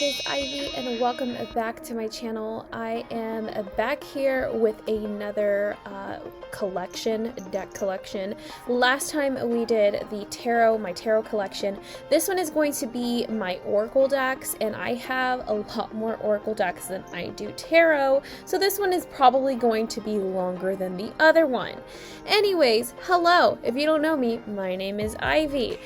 is Ivy and welcome back to my channel. I am back here with another deck collection. Last time we did my tarot collection. This one is going to be my oracle decks, and I have a lot more oracle decks than I do tarot, so this one is probably going to be longer than the other one. Anyways, hello, if you don't know me, my name is Ivy.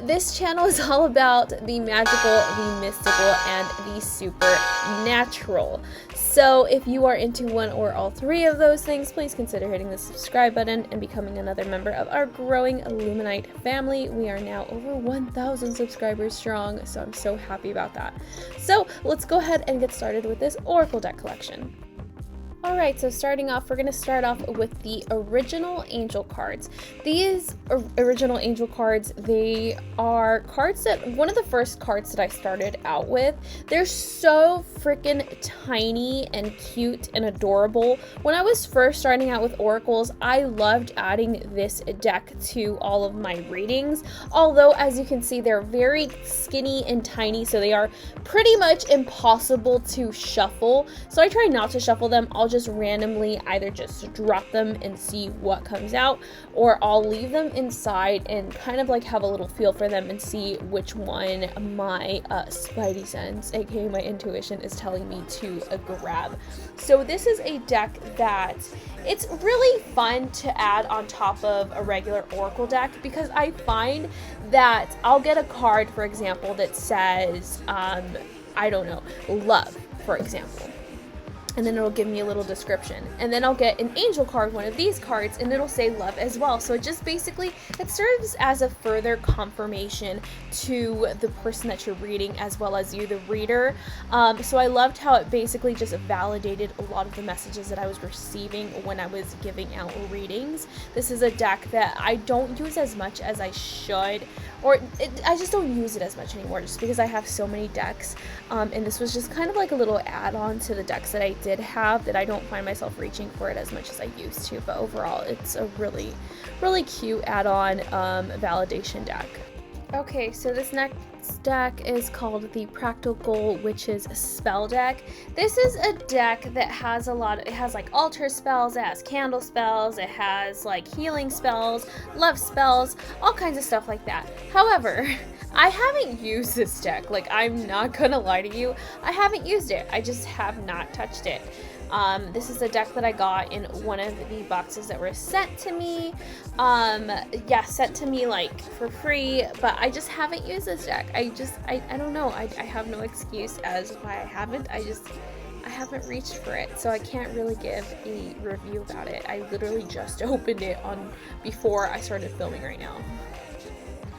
This channel is all about the magical, the mystical, and the supernatural. So if you are into one or all three of those things, please consider hitting the subscribe button and becoming another member of our growing Illuminite family. We are now over 1,000 subscribers strong, so I'm so happy about that. So let's go ahead and get started with this oracle deck collection. Alright, so starting off, we're going to start off with the original angel cards. These original angel cards, they are cards that, one of the first cards that I started out with. They're so freaking tiny and cute and adorable. When I was first starting out with oracles, I loved adding this deck to all of my readings. Although, as you can see, they're very skinny and tiny, so they are pretty much impossible to shuffle. So I try not to shuffle them. I'll just randomly either just drop them and see what comes out, or I'll leave them inside and kind of like have a little feel for them and see which one my spidey sense, aka my intuition, is telling me to grab. So this is a deck that it's really fun to add on top of a regular oracle deck, because I find that I'll get a card, for example, that says I don't know, love, for example. And then it'll give me a little description. And then I'll get an angel card, one of these cards, and it'll say love as well. So it just basically, it serves as a further confirmation to the person that you're reading, as well as you, the reader. So I loved how it basically just validated a lot of the messages that I was receiving when I was giving out readings. This is a deck that I don't use as much as I should, I just don't use it as much anymore, just because I have so many decks. And this was just kind of like a little add-on to the decks that I did have, that I don't find myself reaching for it as much as I used to. But overall, it's a really, really cute add-on validation deck. Okay, so this next deck is called the Practical Witches Spell Deck. This is a deck that has it has like altar spells, it has candle spells, it has like healing spells, love spells, all kinds of stuff like that. However, I haven't used this deck. Like, I'm not gonna lie to you, I haven't used it. I just have not touched it. This is a deck that I got in one of the boxes that were sent to me. Sent to me like for free, but I just haven't used this deck. I don't know. I have no excuse as why I haven't. I haven't reached for it, so I can't really give a review about it. I literally just opened it before I started filming right now.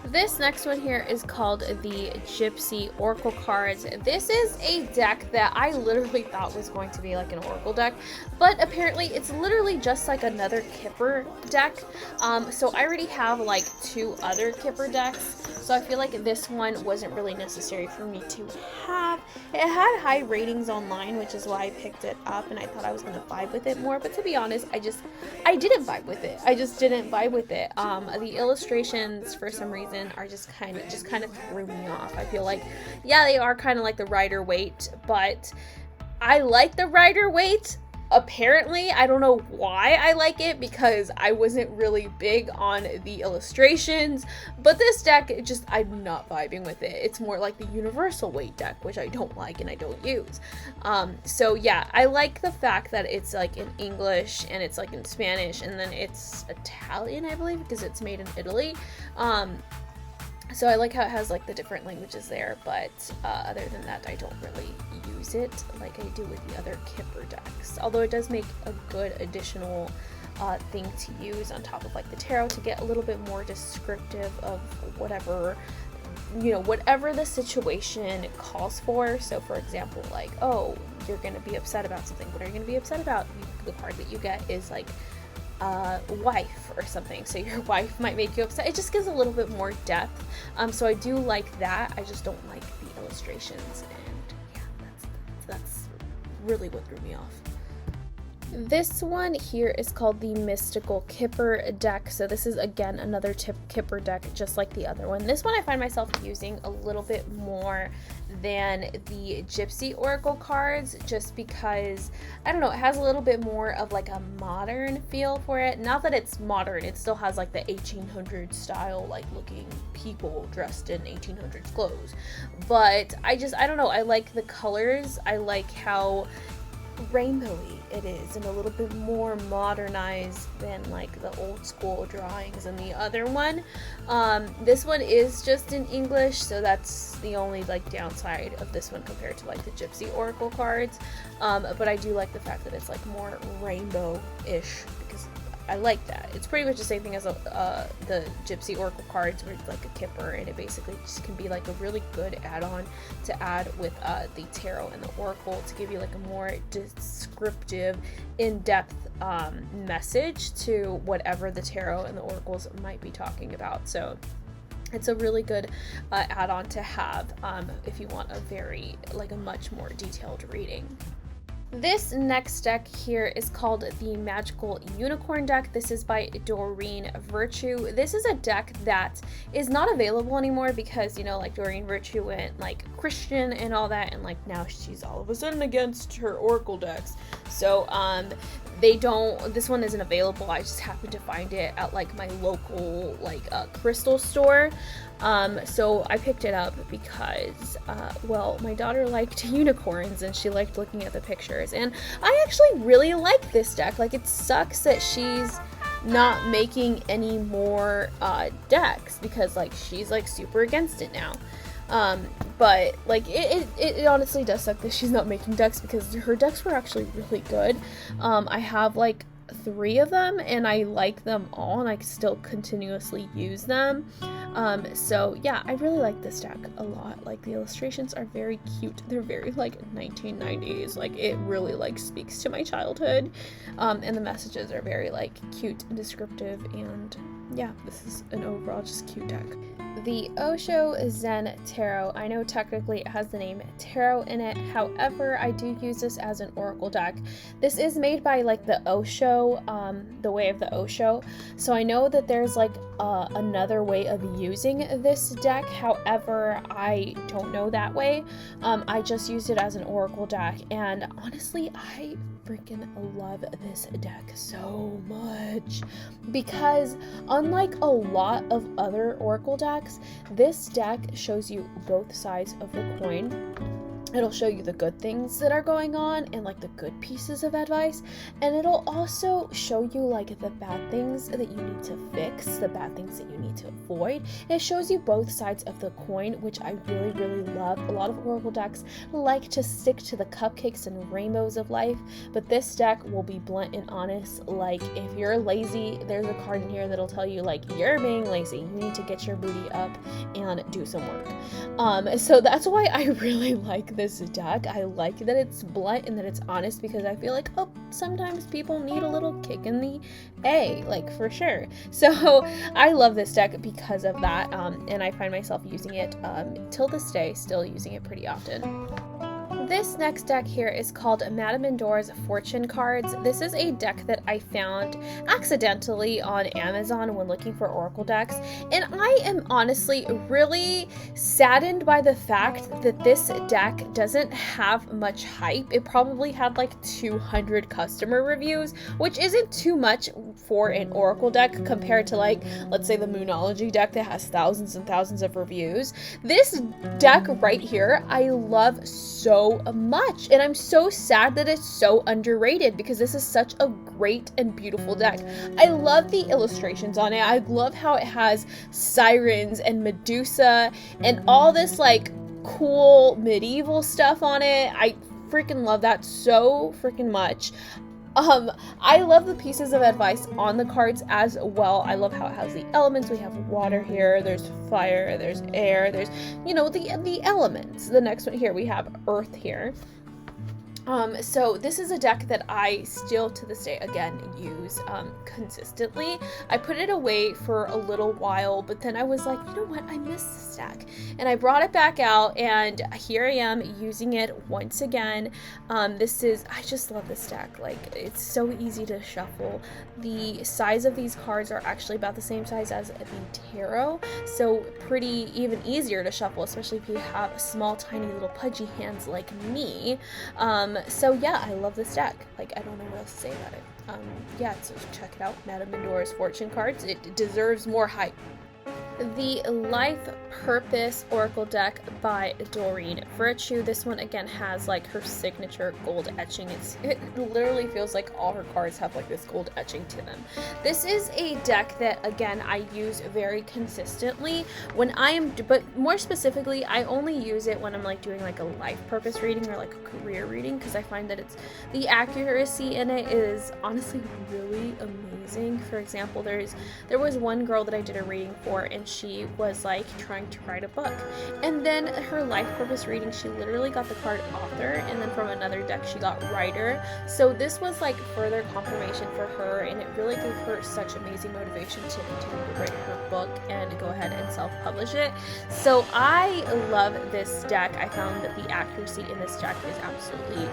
This next one here is called the Gypsy Oracle Cards. This is a deck that I literally thought was going to be like an oracle deck, but apparently it's literally just like another Kipper deck. So I already have like 2 other Kipper decks, so I feel like this one wasn't really necessary for me to have. It had high ratings online, which is why I picked it up, and I thought I was going to vibe with it more, but to be honest, I didn't vibe with it. I just didn't vibe with it. The illustrations, for some reason, are just kind of threw me off. I feel like, yeah, they are kind of like the Rider-Waite, but I like the Rider-Waite. Apparently, I don't know why I like it, because I wasn't really big on the illustrations, but this deck, I'm not vibing with it. It's more like the Universal Weight deck, which I don't like and I don't use. So yeah, I like the fact that it's like in English and it's like in Spanish, and then it's Italian, I believe, because it's made in Italy. So I like how it has like the different languages there, but other than that, I don't really use it like I do with the other Kipper decks. Although it does make a good additional thing to use on top of like the tarot, to get a little bit more descriptive of whatever the situation calls for. So for example, like, oh, you're gonna be upset about something. What are you gonna be upset about? The card that you get is like wife or something, so your wife might make you upset. It just gives a little bit more depth, so I do like that. I just don't like the illustrations, and yeah, that's really what threw me off. This one here is called the Mystical Kipper deck. So this is again another Kipper deck, just like the other one. This one I find myself using a little bit more than the Gypsy Oracle cards, just because, I don't know, it has a little bit more of like a modern feel for it. Not that it's modern, it still has like the 1800s style, like looking people dressed in 1800s clothes. But I don't know, I like the colors, I like how rainbowy it is and a little bit more modernized than like the old school drawings in the other one. This one is just in English, so that's the only like downside of this one compared to like the Gypsy Oracle cards. But I do like the fact that it's like more rainbow-ish, because I like that. It's pretty much the same thing as the Gypsy Oracle cards, where it's like a Kipper, and it basically just can be like a really good add-on to add with the tarot and the oracle to give you like a more descriptive, in-depth message to whatever the tarot and the oracles might be talking about. So it's a really good add-on to have if you want a very, like a much more detailed reading. This next deck here is called the Magical Unicorn deck. This is by Doreen Virtue. This is a deck that is not available anymore because, you know, like Doreen Virtue went like Christian and all that, and like now she's all of a sudden against her oracle decks. So this one isn't available. I just happened to find it at like my local like crystal store. So I picked it up because, well, my daughter liked unicorns and she liked looking at the pictures, and I actually really like this deck. Like, it sucks that she's not making any more decks, because like she's like super against it now. But like it honestly does suck that she's not making decks, because her decks were actually really good. I have like 3 of them and I like them all, and I still continuously use them. So yeah, I really like this deck a lot. Like, the illustrations are very cute. They're very like 1990s. Like, it really like speaks to my childhood. And the messages are very like cute and descriptive, and yeah, this is an overall just cute deck. The Osho Zen Tarot. I know technically it has the name Tarot in it, however, I do use this as an oracle deck. This is made by like the Osho, the way of the Osho, so I know that there's like another way of using this deck, however, I don't know that way. I just used it as an oracle deck, and honestly, I freaking love this deck so much, because unlike a lot of other oracle decks, this deck shows you both sides of the coin. It'll show you the good things that are going on and like the good pieces of advice, and it'll also show you like the bad things that you need to fix, the bad things that you need to avoid. It shows you both sides of the coin, which I really, really love. A lot of oracle decks like to stick to the cupcakes and rainbows of life, but this deck will be blunt and honest. Like, if you're lazy, there's a card in here that'll tell you like, you're being lazy, you need to get your booty up and do some work. So that's why I really like this deck. I like that it's blunt and that it's honest, because I feel like, oh, sometimes people need a little kick in the A, like, for sure. So I love this deck because of that, and I find myself using it till this day, still using it pretty often. This next deck here is called Madame Endora's Fortune Cards. This is a deck that I found accidentally on Amazon when looking for oracle decks, and I am honestly really saddened by the fact that this deck doesn't have much hype. It probably had like 200 customer reviews, which isn't too much for an oracle deck compared to, like, let's say the Moonology deck that has thousands and thousands of reviews. This deck right here I love so much, and I'm so sad that it's so underrated, because this is such a great and beautiful deck. I love the illustrations on it. I love how it has sirens and Medusa and all this like cool medieval stuff on it. I freaking love that so freaking much. I love the pieces of advice on the cards as well. I love how it has the elements. We have water here, there's fire, there's air, there's, you know, the elements. The next one here, we have earth here. So this is a deck that I still to this day, again, use consistently. I put it away for a little while, but then I was like, you know what, I miss this deck. And I brought it back out, and here I am using it once again. I just love this deck. Like, it's so easy to shuffle. The size of these cards are actually about the same size as the tarot, so pretty even easier to shuffle, especially if you have small, tiny, little pudgy hands like me. So yeah, I love this deck. Like, I don't know what else to say about it. Yeah, so check it out. Madame Endora's Fortune Cards. It deserves more hype. The Life Purpose Oracle deck by Doreen. Virtue, this one again has like her signature gold etching. It literally feels like all her cards have like this gold etching to them. This is a deck that again I use very consistently but more specifically I only use it when I'm like doing like a life purpose reading or like a career reading, because I find that the accuracy in it is honestly really amazing. For example, there was one girl that I did a reading for, and she was like trying to write a book, and then her life purpose reading, she literally got the card author, and then from another deck she got writer. So this was like further confirmation for her, and it really gave her such amazing motivation to continue to write her book and go ahead and self-publish it. So I love this deck. I found that the accuracy in this deck is absolutely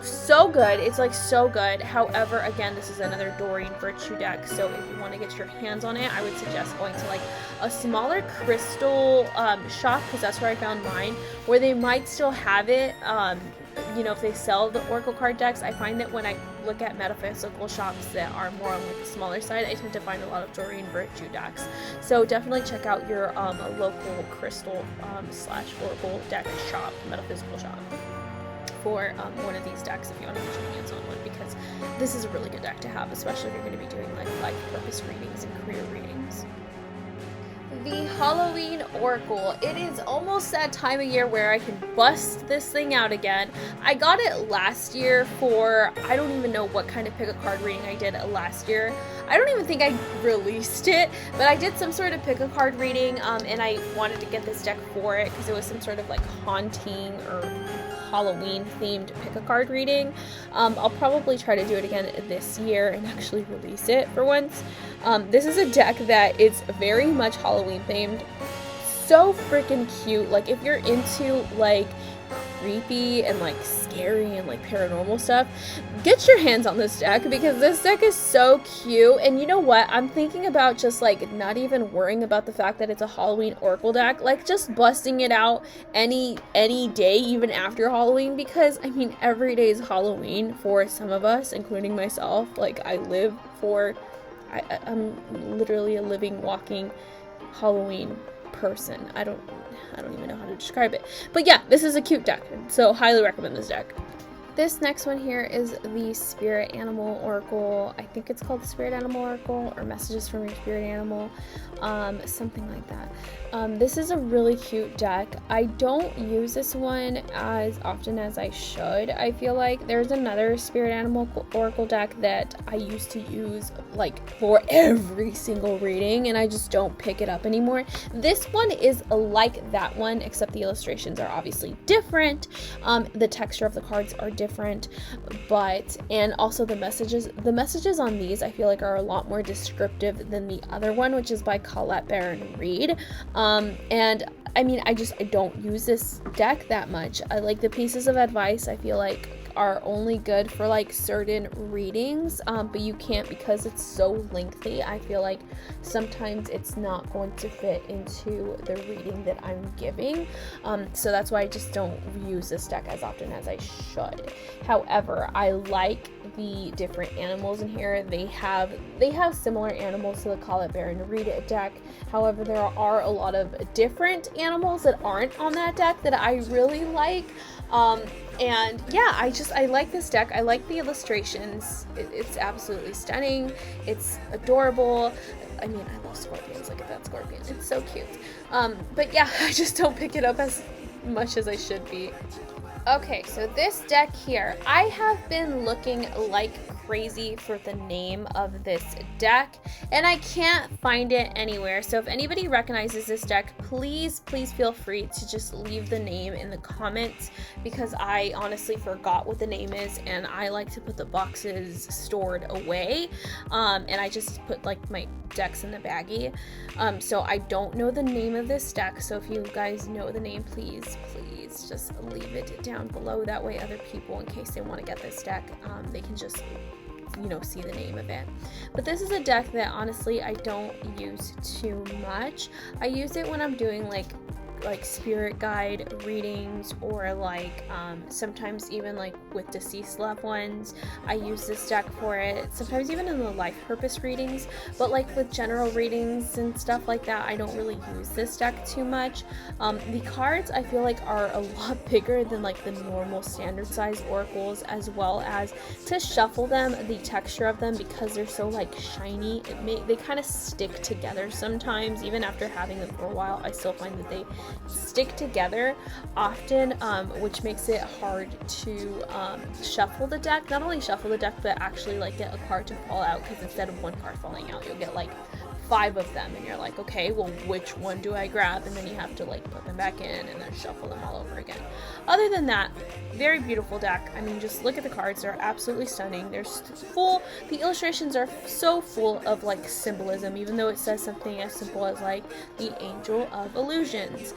so good. It's like so good. However, again, this is another Doreen Virtue deck, so if you want to get your hands on it, I would suggest going to like a smaller crystal shop, because that's where I found mine, where they might still have it. You know, if they sell the Oracle card decks, I find that when I look at metaphysical shops that are more on like the smaller side, I tend to find a lot of Doreen Virtue decks. So definitely check out your local crystal / Oracle deck shop, metaphysical shop, for one of these decks if you want to get your hands on one, because this is a really good deck to have, especially if you're going to be doing like life purpose readings and career readings. The Halloween Oracle. It is almost that time of year where I can bust this thing out again. I got it last year for, I don't even know what kind of pick a card reading I did last year. I don't even think I released it, but I did some sort of pick a card reading, and I wanted to get this deck for it because it was some sort of like haunting or Halloween themed pick a card reading. I'll probably try to do it again this year and actually release it for once. This is a deck that is very much Halloween themed. So freaking cute. Like, if you're into like creepy and like scary and like paranormal stuff, get your hands on this deck, because this deck is so cute. And you know what, I'm thinking about just like not even worrying about the fact that it's a Halloween Oracle deck, like just busting it out any day, even after Halloween, because I mean every day is Halloween for some of us, including myself. Like, I'm literally a living, walking Halloween person. I don't even know how to describe it. But yeah, this is a cute deck, so highly recommend this deck. This next one here is the Spirit Animal Oracle. I think it's called the Spirit Animal Oracle, or Messages from Your Spirit Animal, something like that. This is a really cute deck. I don't use this one as often as I should. I feel like there's another Spirit Animal Oracle deck that I used to use like for every single reading, and I just don't pick it up anymore. This one is like that one, except the illustrations are obviously different. The texture of the cards are different, and also the messages on these I feel like are a lot more descriptive than the other one, which is by Colette Baron-Reid. And I mean, I don't use this deck that much. I like the pieces of advice, I feel like are only good for like certain readings, but you can't, because it's so lengthy, I feel like sometimes it's not going to fit into the reading that I'm giving, so that's why I just don't use this deck as often as I should. However, I like the different animals in here. They have similar animals to the Colette Baron-Reid deck. However, there are a lot of different animals that aren't on that deck that I really like. And yeah, I like this deck. I like the illustrations. It's absolutely stunning. It's adorable. I mean, I love scorpions. Look at that scorpion. It's so cute. But yeah, I just don't pick it up as much as I should be. Okay, so this deck here, I have been looking like crazy for the name of this deck, and I can't find it anywhere. So if anybody recognizes this deck, please feel free to just leave the name in the comments, because I honestly forgot what the name is, and I like to put the boxes stored away, and I just put like my decks in the baggie. So I don't know the name of this deck, so if you guys know the name, please just leave it down below. That way other people, in case they want to get this deck, they can just, you know, see the name of it. But this is a deck that honestly I don't use too much. I use it when I'm doing like spirit guide readings, or like sometimes even like with deceased loved ones, I use this deck for it. Sometimes even in the life purpose readings, but like with general readings and stuff like that, I don't really use this deck too much. The cards I feel like are a lot bigger than like the normal standard size oracles, as well as to shuffle them, the texture of them, because they're so like shiny, they kind of stick together sometimes. Even after having them for a while, I still find that they stick together often, which makes it hard to shuffle the deck. Not only shuffle the deck, but actually like get a card to fall out, because instead of one card falling out, you'll get like 5 of them, and you're like, okay, well, which one do I grab? And then you have to like put them back in and then shuffle them all over again. Other than that, very beautiful deck. I mean, just look at the cards, they're absolutely stunning. They're full, the illustrations are so full of like symbolism, even though it says something as simple as like the Angel of Illusions.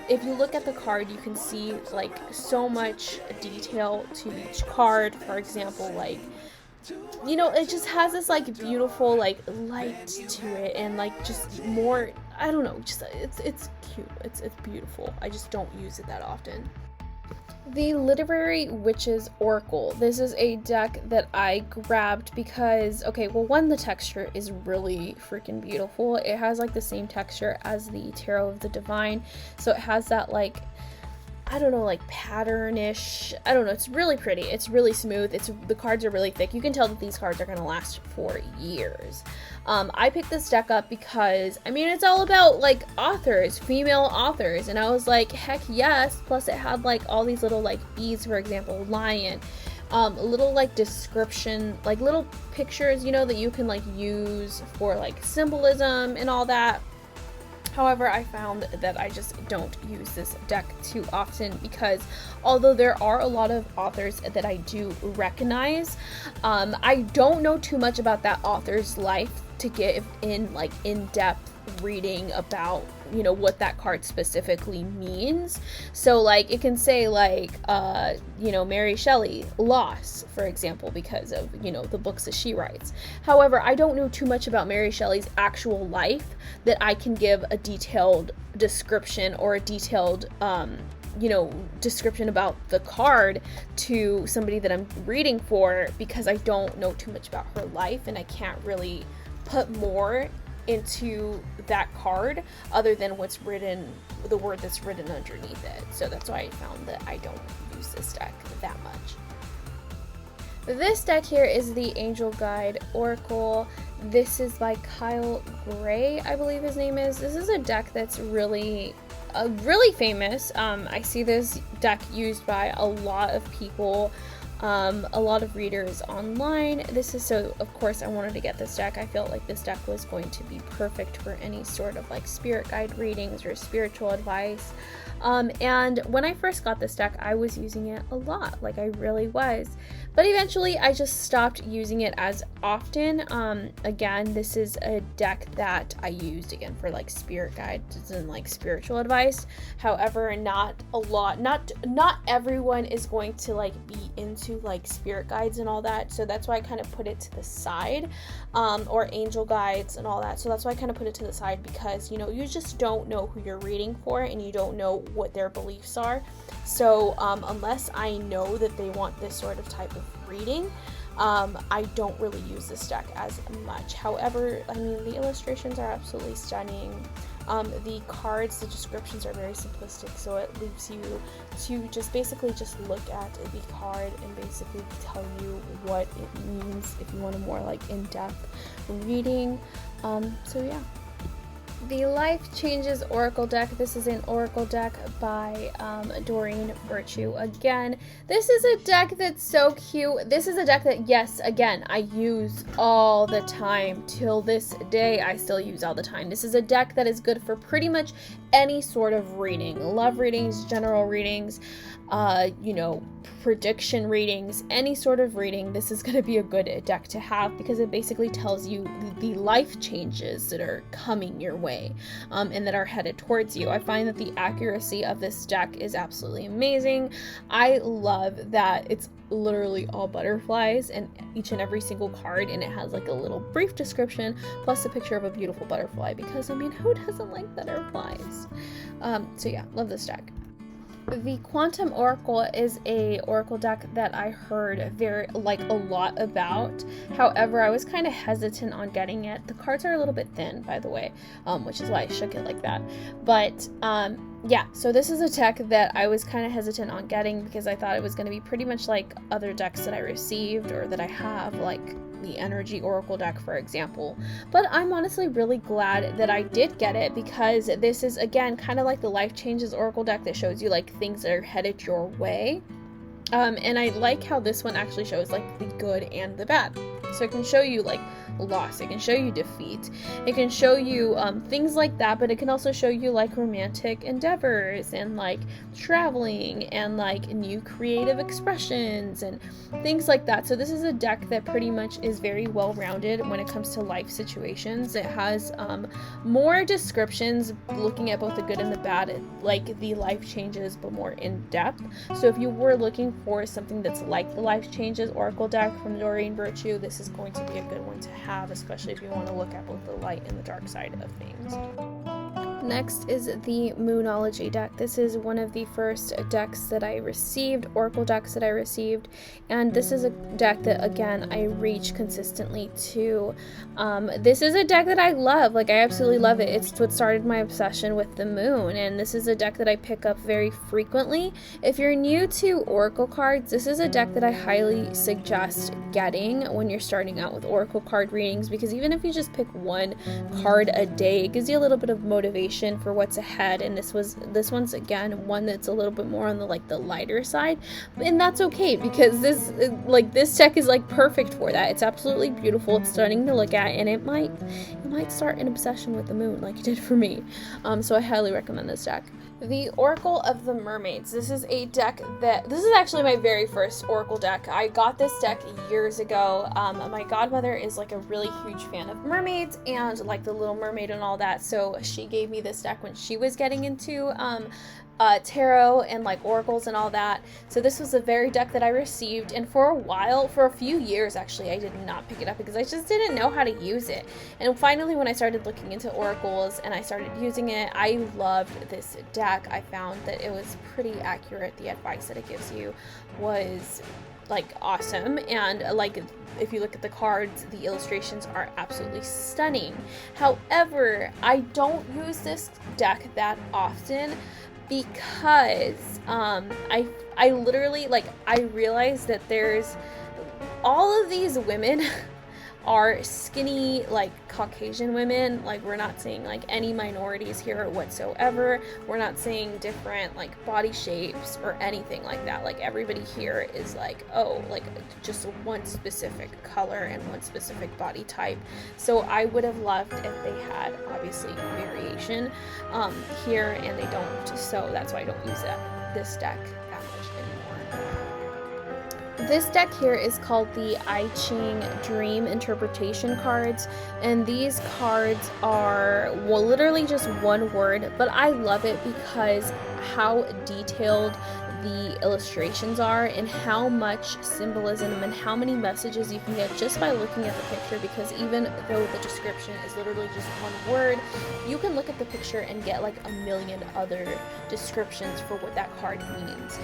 If you look at the card, you can see like so much detail to each card. For example, like, you know, it just has this like beautiful like light to it, and like just more, I don't know, just it's cute, it's beautiful. I just don't use it that often. The Literary Witches Oracle. This is a deck that I grabbed because, okay, well, one, the texture is really freaking beautiful. It has like the same texture as the Tarot of the Divine, so it has that like, I don't know, like patternish, I don't know, it's really pretty, it's really smooth, the cards are really thick. You can tell that these cards are going to last for years. I picked this deck up because, I mean, it's all about like authors, female authors, and I was like, heck yes. Plus it had like all these little like beads, for example, lion, little like description, like little pictures, you know, that you can like use for like symbolism and all that. However, I found that I just don't use this deck too often, because although there are a lot of authors that I do recognize, I don't know too much about that author's life to give in like in-depth reading about, you know, what that card specifically means. So like it can say like you know, Mary Shelley, loss, for example, because of, you know, the books that she writes. However, I don't know too much about Mary Shelley's actual life that I can give a detailed description, or a detailed you know, description about the card to somebody that I'm reading for, because I don't know too much about her life, and I can't really put more into that card other than what's written, the word that's written underneath it. So that's why I found that I don't use this deck that much. This deck here is the Angel Guide Oracle. This is by Kyle Gray, I believe his name is. This is a deck that's really famous. I see this deck used by a lot of people, a lot of readers online. This is, so of course I wanted to get this deck. I felt like this deck was going to be perfect for any sort of like spirit guide readings or spiritual advice. And when I first got this deck, I was using it a lot, like I really was. But eventually I just stopped using it as often. Again, this is a deck that I used again for like spirit guides and like spiritual advice. However, not a lot, not everyone is going to like be into like spirit guides and all that. So that's why I kind of put it to the side, or angel guides and all that. So that's why I kind of put it to the side, because, you know, you just don't know who you're reading for, and you don't know what their beliefs are. So unless I know that they want this sort of type of reading, I don't really use this deck as much. However, I mean, the illustrations are absolutely stunning. The cards, the descriptions are very simplistic, so it leaves you to just basically just look at the card and basically tell you what it means if you want a more like in-depth reading. So yeah. The Life Changes Oracle deck. This is an Oracle deck by Doreen Virtue. Again, this is a deck that's so cute. This is a deck that, yes, again, I use all the time. Till this day, I still use all the time. This is a deck that is good for pretty much any sort of reading. Love readings, general readings, you know, prediction readings, any sort of reading. This is going to be a good deck to have because it basically tells you the life changes that are coming your way and that are headed towards you. I find that the accuracy of this deck is absolutely amazing. I love that it's literally all butterflies and each and every single card, and it has like a little brief description plus a picture of a beautiful butterfly because, I mean, who doesn't like butterflies? So yeah, love this deck. The Quantum Oracle is a oracle deck that I heard a lot about. However, I was kind of hesitant on getting it. The cards are a little bit thin, by the way, which is why I shook it like that. But yeah, so this is a deck that I was kind of hesitant on getting because I thought it was going to be pretty much like other decks that I received or that I have, like the Energy Oracle deck, for example. But I'm honestly really glad that I did get it because this is, again, kind of like the Life Changes Oracle deck that shows you like things that are headed your way. And I like how this one actually shows like the good and the bad. So it can show you like loss, it can show you defeat, it can show you things like that, but it can also show you like romantic endeavors and like traveling and like new creative expressions and things like that. So this is a deck that pretty much is very well rounded when it comes to life situations. It has more descriptions looking at both the good and the bad, like the life changes, but more in depth. So if you were looking for something that's like the Life Changes Oracle deck from Doreen Virtue, this is going to be a good one to have, especially if you want to look at both the light and the dark side of things. Next is the Moonology deck. This is one of the first decks that I received, Oracle decks that I received, and this is a deck that, again, I reach consistently to. This is a deck that I love, like I absolutely love it. It's what started my obsession with the moon, and this is a deck that I pick up very frequently. If you're new to Oracle cards, this is a deck that I highly suggest getting when you're starting out with Oracle card readings, because even if you just pick one card a day, it gives you a little bit of motivation for what's ahead. And this one's again one that's a little bit more on the the lighter side, and that's okay because this deck is like perfect for that. It's absolutely beautiful, it's stunning to look at, and it might start an obsession with the moon like it did for me. So I highly recommend this deck. The Oracle of the Mermaids. This is a deck this is actually my very first Oracle deck. I got this deck years ago. My godmother is like a really huge fan of mermaids and like the Little Mermaid and all that, so she gave me this deck when she was getting into tarot and like oracles and all that. So this was the very deck that I received, and for a few years actually, I did not pick it up because I just didn't know how to use it. And finally, when I started looking into oracles and I started using it, I loved this deck. I found that it was pretty accurate. The advice that it gives you was like awesome, and like if you look at the cards, the illustrations are absolutely stunning. However, I don't use this deck that often because I literally, like, I realized that there's all of these women are skinny, like Caucasian women. Like, we're not seeing like any minorities here whatsoever. We're not seeing different like body shapes or anything like that. Like, everybody here is like, oh, like just one specific color and one specific body type. So I would have loved if they had obviously variation here, and they don't. So that's why I don't use this deck that much anymore. This deck here is called the I Ching Dream Interpretation cards, and these cards are, well, literally just one word, but I love it because how detailed the illustrations are and how much symbolism and how many messages you can get just by looking at the picture, because even though the description is literally just one word, you can look at the picture and get like a million other descriptions for what that card means,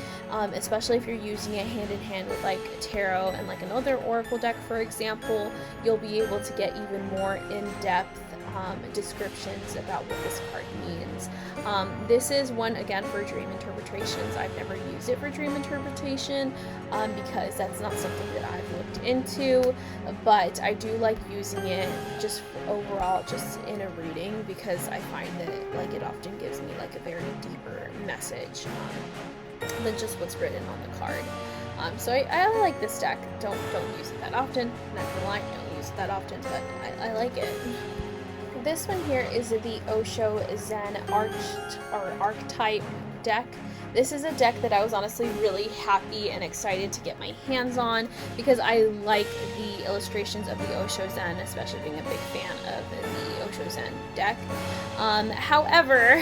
especially if you're using it hand in hand with like tarot and like another oracle deck, for example. You'll be able to get even more in-depth descriptions about what this card means. This is one, again, for dream interpretations. I've never used it for dream interpretation because that's not something that I've looked into, but I do like using it just overall, just in a reading, because I find that like it often gives me like a very deeper message than just what's written on the card. So I like this deck. Don't use it that often. Not gonna lie, don't use it that often, but I like it. This one here is the Osho Zen Archtype Deck. This is a deck that I was honestly really happy and excited to get my hands on because I like the illustrations of the Osho Zen, especially being a big fan of the Osho Zen deck. However,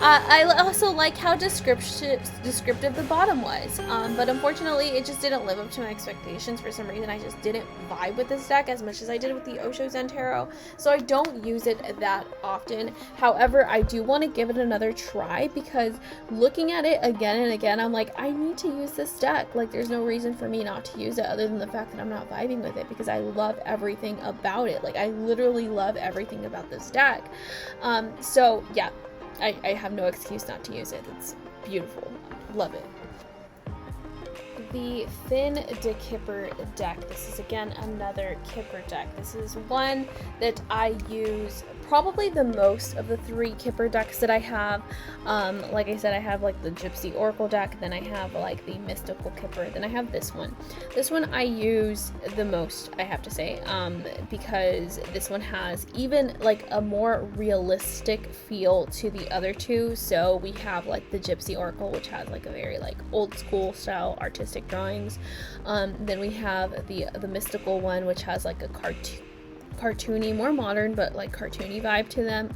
I also like how descriptive the bottom was, but unfortunately it just didn't live up to my expectations. For some reason I just didn't vibe with this deck as much as I did with the Osho Zen Tarot, so I don't use it that often. However, I do want to give it another try because looking at it again and again, I'm like, I need to use this deck. Like, there's no reason for me not to use it other than the fact that I'm not vibing with it, because I love everything about it. Like, I literally love everything about this deck. So yeah, I have no excuse not to use it. It's beautiful. Love it. The Thin de Kipper deck. This is again another Kipper deck. This is one that I use probably the most of the 3 Kipper decks that I have. Like I said, I have like the Gypsy Oracle deck, then I have like the Mystical Kipper, then I have this one. This one I use the most, I have to say, because this one has even like a more realistic feel to the other 2. So we have like the Gypsy Oracle, which has like a very like old school style artistic drawings. Then we have the Mystical one, which has like a cartoony, more modern, but like cartoony vibe to them,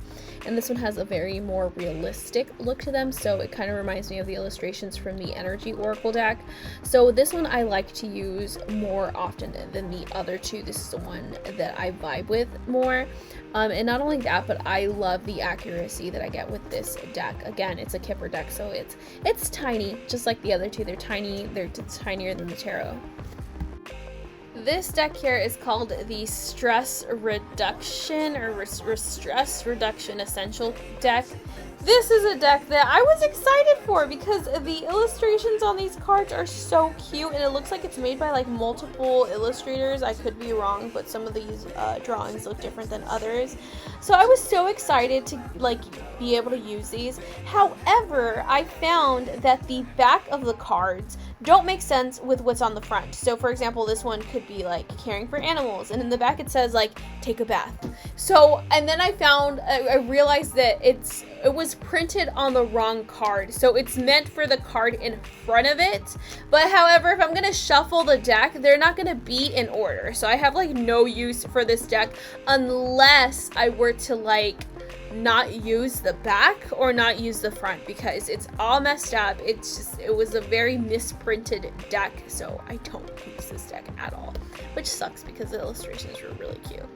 and this one has a very more realistic look to them, so it kind of reminds me of the illustrations from the Energy Oracle deck. So this one I like to use more often than the other 2. This is the one that I vibe with more, and not only that, but I love the accuracy that I get with this deck. Again, it's a Kipper deck, so it's tiny, just like the other 2. They're tiny, they're tinier than the tarot. This deck here is called the Stress Reduction or Stress Reduction Essential Deck. This is a deck that I was excited for because the illustrations on these cards are so cute, and it looks like it's made by like multiple illustrators. I could be wrong, but some of these drawings look different than others. So I was so excited to like be able to use these. However, I found that the back of the cards don't make sense with what's on the front. So for example, this one could be like caring for animals, and in the back it says like take a bath. So, and then I realized that it was printed on the wrong card. So it's meant for the card in front of it, but however, if I'm gonna shuffle the deck, they're not gonna be in order. So I have like no use for this deck unless I were to like not use the back or not use the front, because it's all messed up. It was a very misprinted deck, so I don't use this deck at all, which sucks because the illustrations were really cute.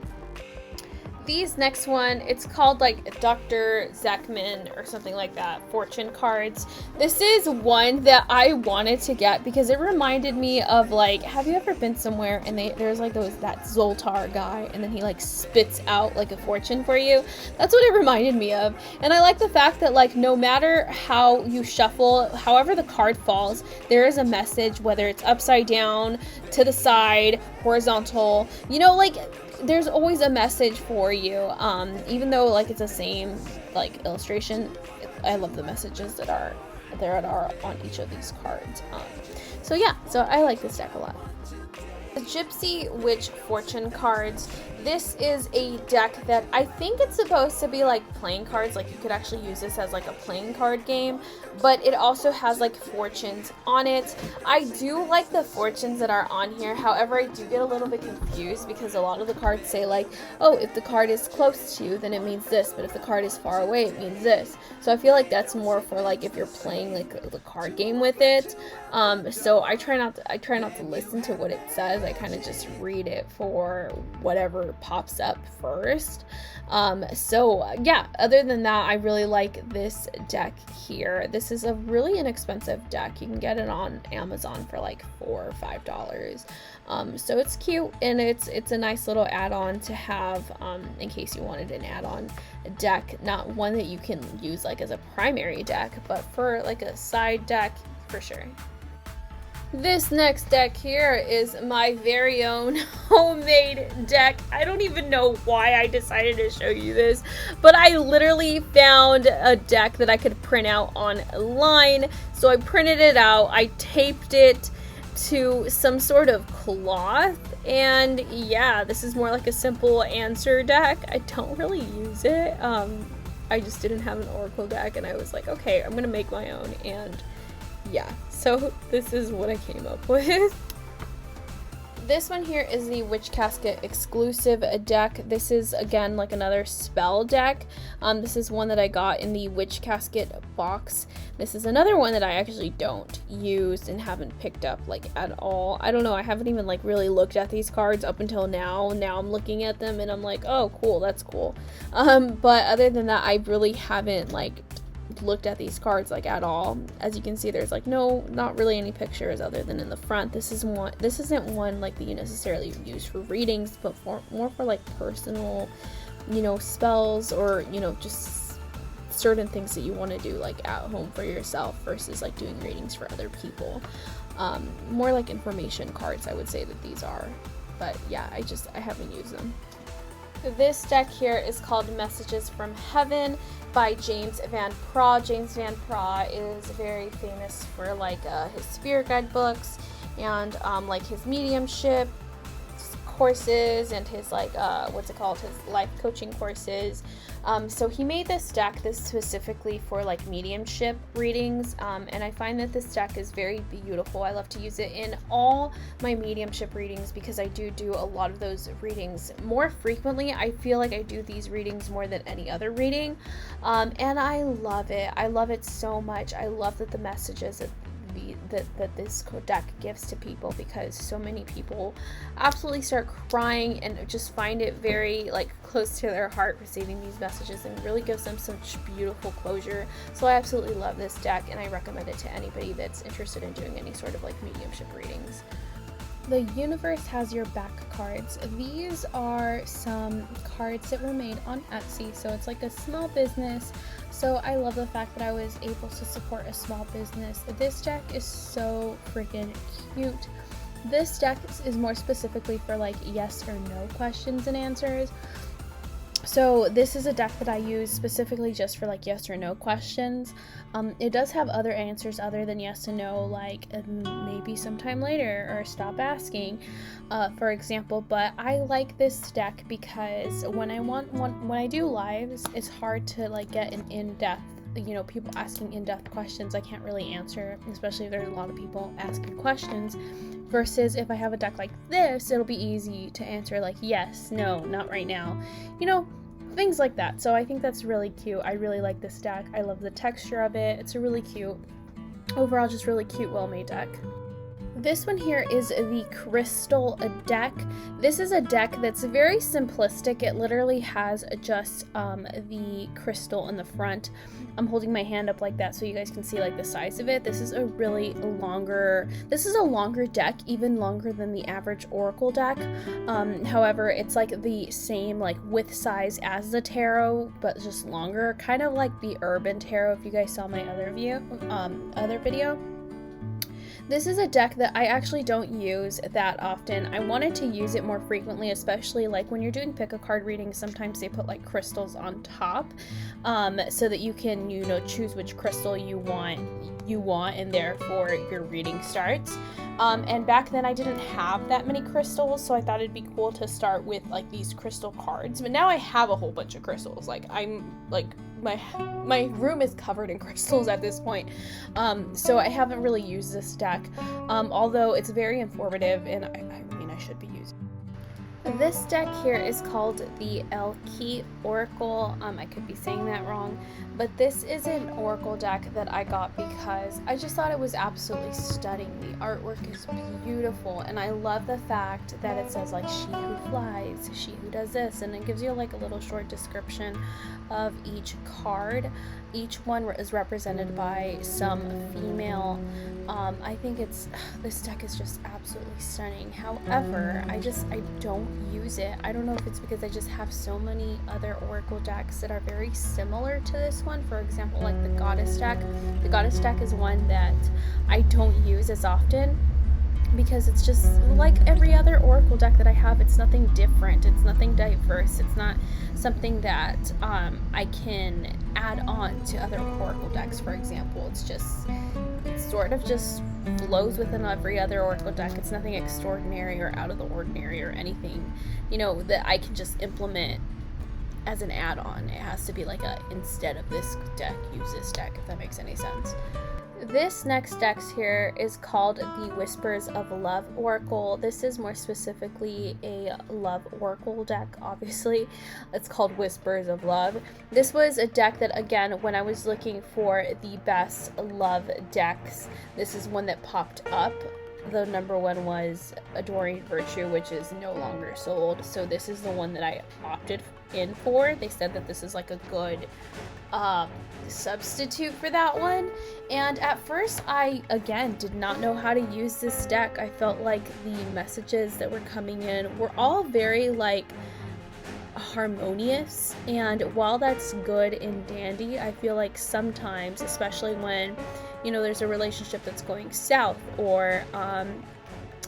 These next one, it's called like Dr. Zachman or something like that, fortune cards. This is one that I wanted to get because it reminded me of like, have you ever been somewhere and there's like that Zoltar guy, and then he like spits out like a fortune for you? That's what it reminded me of. And I like the fact that like no matter how you shuffle, however the card falls, there is a message, whether it's upside down, to the side, horizontal, you know, like there's always a message for you, even though like it's the same like illustration. I love the messages that are on each of these cards. So yeah, so I like this deck a lot. The Gypsy Witch Fortune cards. This is a deck that I think it's supposed to be like playing cards, like you could actually use this as like a playing card game, but it also has like fortunes on it. I do like the fortunes that are on here, however I do get a little bit confused because a lot of the cards say like, oh, if the card is close to you then it means this, but if the card is far away it means this. So I feel like that's more for like if you're playing like the card game with it. So I try not to listen to what it says. I kind of just read it for whatever pops up first. So yeah, other than that, I really like this deck here. This is a really inexpensive deck. You can get it on Amazon for like $4 or $5. So it's cute, and it's a nice little add-on to have in case you wanted an add-on deck, not one that you can use like as a primary deck, but for like a side deck for sure. This next deck here is my very own homemade deck. I don't even know why I decided to show you this, but I literally found a deck that I could print out online. So I printed it out, I taped it to some sort of cloth, and yeah, this is more like a simple answer deck. I don't really use it. I just didn't have an oracle deck, and I was like, okay, I'm gonna make my own, and yeah, so this is what I came up with. This one here is the Witch Casket exclusive deck. This is, again, like another spell deck. This is one that I got in the Witch Casket box. This is another one that I actually don't use and haven't picked up, like, at all. I don't know, I haven't even, like, really looked at these cards up until now. Now I'm looking at them and I'm like, oh, cool, that's cool. But other than that, I really haven't, like, looked at these cards like at all. As you can see, there's like not really any pictures other than in the front. This isn't one like that you necessarily use for readings, but more for like personal, you know, spells, or, you know, just certain things that you want to do like at home for yourself versus like doing readings for other people. More like information cards, I would say that these are, but yeah, I haven't used them. This deck here is called Messages from Heaven by James Van Praagh. James Van Praagh is very famous for like his spirit guide books and like his mediumship courses and his like his life coaching courses. So he made this deck specifically for like mediumship readings, and I find that this deck is very beautiful. I love to use it in all my mediumship readings because I do a lot of those readings more frequently. I feel like I do these readings more than any other reading, and I love it. I love it so much. I love that the messages that this deck gives to people, because so many people absolutely start crying and just find it very like close to their heart receiving these messages, and really gives them such beautiful closure. So I absolutely love this deck, and I recommend it to anybody that's interested in doing any sort of like mediumship readings. The Universe Has Your Back cards. These are some cards that were made on Etsy, so it's like a small business. So I love the fact that I was able to support a small business. This deck is so freaking cute. This deck is more specifically for like yes or no questions and answers. So this is a deck that I use specifically just for like yes or no questions. It does have other answers other than yes and no, like maybe sometime later or stop asking, for example. But I like this deck because when I do lives, it's hard to like get an in-depth, you know, people asking in-depth questions I can't really answer, especially if there's a lot of people asking questions. Versus if I have a deck like this, it'll be easy to answer like yes, no, not right now, you know, things like that. So I think that's really cute. I really like this deck. I love the texture of it. It's a really cute, overall just really cute, well-made deck. This one here is the Crystal deck. This is a deck that's very simplistic. It literally has just the crystal in the front. I'm holding my hand up like that so you guys can see like the size of it. This is a longer deck, even longer than the average Oracle deck. However, it's like the same like width size as the tarot, but just longer, kind of like the Urban Tarot if you guys saw my other video. This is a deck that I actually don't use that often. I wanted to use it more frequently, especially like when you're doing pick a card readings. Sometimes they put like crystals on top, so that you can, you know, choose which crystal you want, and therefore your reading starts. And back then I didn't have that many crystals, so I thought it'd be cool to start with like these crystal cards. But now I have a whole bunch of crystals. Like I'm like my room is covered in crystals at this point. So I haven't really used this deck, although it's very informative, and I mean I should be using. This deck here is called the Elle Qui Oracle. I could be saying that wrong, but this is an oracle deck that I got because I just thought it was absolutely stunning. The artwork is beautiful, and I love the fact that it says like she who flies, she who does this, and it gives you like a little short description of each card. Each one is represented by some female. I think this deck is just absolutely stunning. However, I don't use it. I don't know if it's because I just have so many other oracle decks that are very similar to this one. For example, like the Goddess deck. The Goddess deck is one that I don't use as often, because it's just like every other oracle deck that I have. It's nothing different, it's nothing diverse, it's not something that I can add on to other oracle decks. For example, it sort of just flows within every other oracle deck. It's nothing extraordinary or out of the ordinary or anything, you know, that I can just implement as an add-on. It has to be like instead of this deck, use this deck, if that makes any sense. This next deck here is called the Whispers of Love Oracle. This is more specifically a love oracle deck, obviously. It's called Whispers of Love. This was a deck that, again, when I was looking for the best love decks, this is one that popped up. The number one was Adoring Virtue, which is no longer sold. So this is the one that I opted in for. They said that this is like a good substitute for that one. And at first, I, again, did not know how to use this deck. I felt like the messages that were coming in were all very, like, harmonious. And while that's good and dandy, I feel like sometimes, especially when, you know, there's a relationship that's going south, or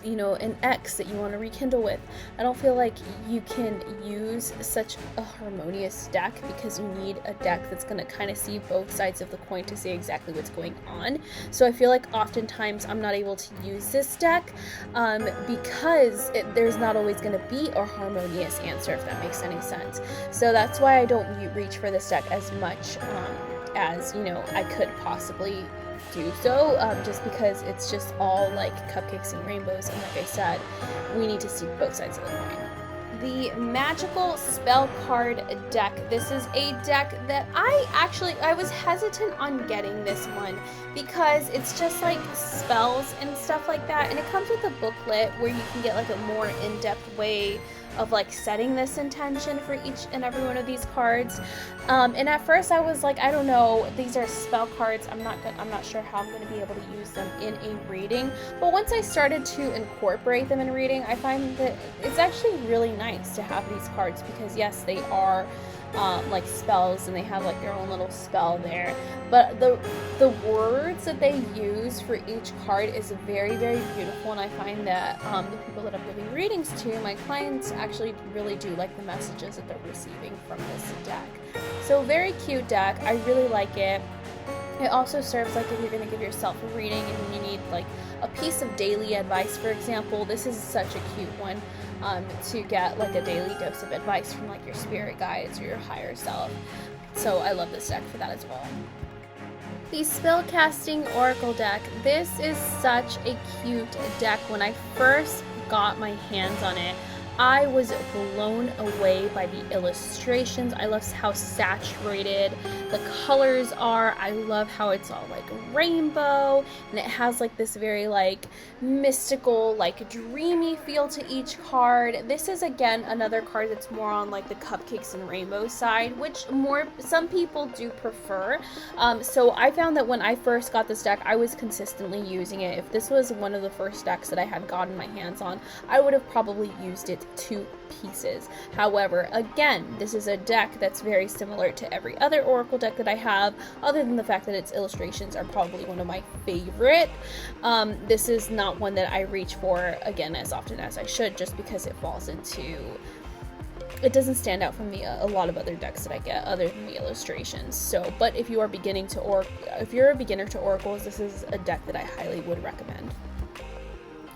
you know, an ex that you want to rekindle with, I don't feel like you can use such a harmonious deck, because you need a deck that's going to kind of see both sides of the coin to see exactly what's going on. So I feel like oftentimes I'm not able to use this deck because there's not always going to be a harmonious answer, if that makes any sense. So that's why I don't reach for this deck as much as, you know, I could possibly do so, just because it's just all like cupcakes and rainbows, and like I said, we need to see both sides of the coin. The Magical Spell Card Deck. This is a deck that I was hesitant on getting this one because it's just like spells and stuff like that, and it comes with a booklet where you can get like a more in-depth way of like setting this intention for each and every one of these cards. And at first I was like, I don't know, these are spell cards, I'm not sure how I'm going to be able to use them in a reading. But once I started to incorporate them in reading, I find that it's actually really nice to have these cards, because yes, they are like spells, and they have like their own little spell there, but the words that they use for each card is very, very beautiful. And I find that the people that I'm giving readings to, my clients, actually really do like the messages that they're receiving from this deck. So very cute deck, I really like it. It also serves like if you're going to give yourself a reading and you need like a piece of daily advice, for example. This is such a cute one to get like a daily dose of advice from like your spirit guides or your higher self. So I love this deck for that as well. The Spellcasting Oracle deck. This is such a cute deck. When I first got my hands on it, I was blown away by the illustrations. I love how saturated the colors are. I love how it's all like rainbow, and it has like this very like mystical, like dreamy feel to each card. This is again another card that's more on like the cupcakes and rainbow side, which some people do prefer. So I found that when I first got this deck, I was consistently using it. If this was one of the first decks that I had gotten my hands on, I would have probably used it 2 pieces. However, again, this is a deck that's very similar to every other oracle deck that I have, other than the fact that its illustrations are probably one of my favorite. This is not one that I reach for, again, as often as I should, just because it doesn't stand out from a lot of other decks that I get, other than the illustrations. So, but if you are if you're a beginner to oracles, this is a deck that I highly would recommend.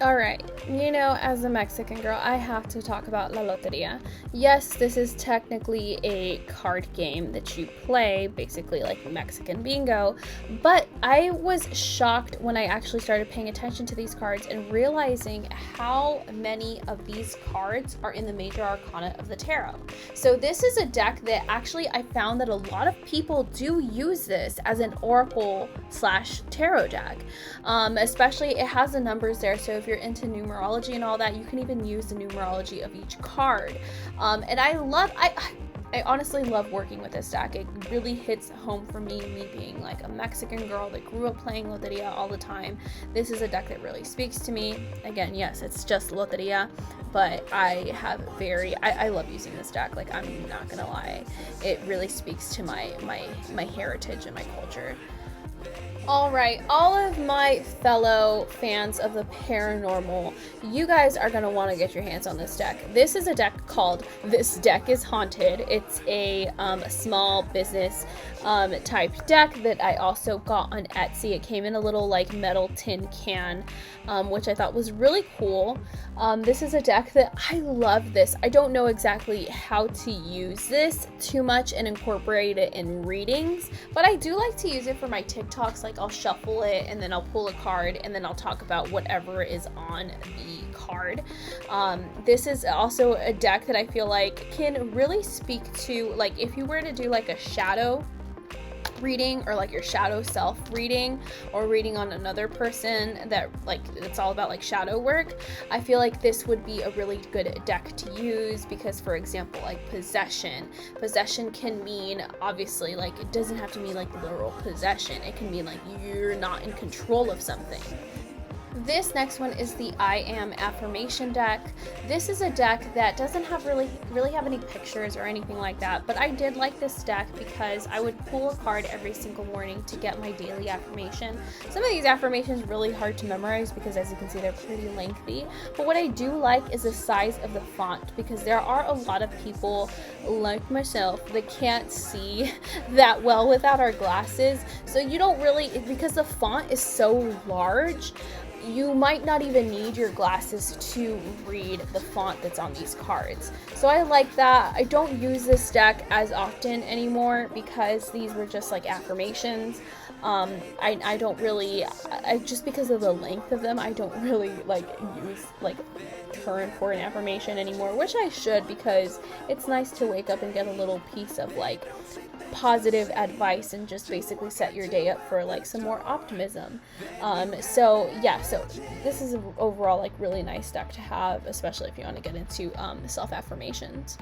Alright, you know, as a Mexican girl, I have to talk about La Loteria. Yes, this is technically a card game that you play, basically like Mexican bingo, but I was shocked when I actually started paying attention to these cards and realizing how many of these cards are in the major arcana of the tarot. So this is a deck that actually I found that a lot of people do use this as an oracle / tarot deck. Especially it has the numbers there, so if you're into numerology and all that, you can even use the numerology of each card. And I honestly love working with this deck. It really hits home for me being like a Mexican girl that grew up playing Loteria all the time. This is a deck that really speaks to me. Again, yes, it's just Loteria, but I love using this deck. Like, I'm not gonna lie. It really speaks to my heritage and my culture. Alright, all of my fellow fans of the paranormal, you guys are going to want to get your hands on this deck. This is a deck called This Deck is Haunted. It's a small business type deck that I also got on Etsy. It came in a little like metal tin can, which I thought was really cool. This is a deck that I love this. I don't know exactly how to use this too much and incorporate it in readings, but I do like to use it for my TikToks. Like, I'll shuffle it and then I'll pull a card and then I'll talk about whatever is on the card. This is also a deck that I feel like can really speak to, like, if you were to do like a shadow reading or like your shadow self reading or reading on another person that like it's all about like shadow work, I feel like this would be a really good deck to use because, for example, like possession can mean, obviously, like it doesn't have to mean like literal possession. It can mean like you're not in control of something. This next one is the I Am Affirmation Deck. This is a deck that doesn't have really have any pictures or anything like that, but I did like this deck because I would pull a card every single morning to get my daily affirmation. Some of these affirmations are really hard to memorize because, as you can see, they're pretty lengthy, but what I do like is the size of the font, because there are a lot of people like myself that can't see that well without our glasses, so you don't really, because the font is so large, you might not even need your glasses to read the font that's on these cards. So I like that. I don't use this deck as often anymore because these were just like affirmations. I don't really, just because of the length of them, I don't really like use like turn for an affirmation anymore, which I should, because it's nice to wake up and get a little piece of like positive advice and just basically set your day up for like some more optimism. So this is an overall like really nice deck to have, especially if you want to get into self-affirmations.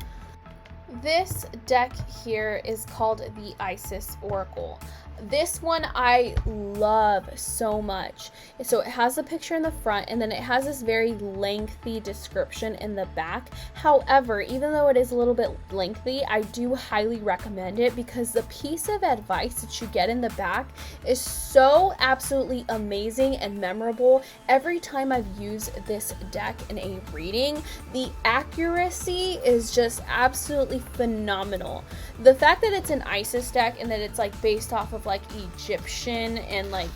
This deck here is called the Isis Oracle. This one I love so much. So it has a picture in the front and then it has this very lengthy description in the back. However, even though it is a little bit lengthy, I do highly recommend it because the piece of advice that you get in the back is so absolutely amazing and memorable. Every time I've used this deck in a reading, the accuracy is just absolutely phenomenal. The fact that it's an Isis deck and that it's like based off of like Egyptian and like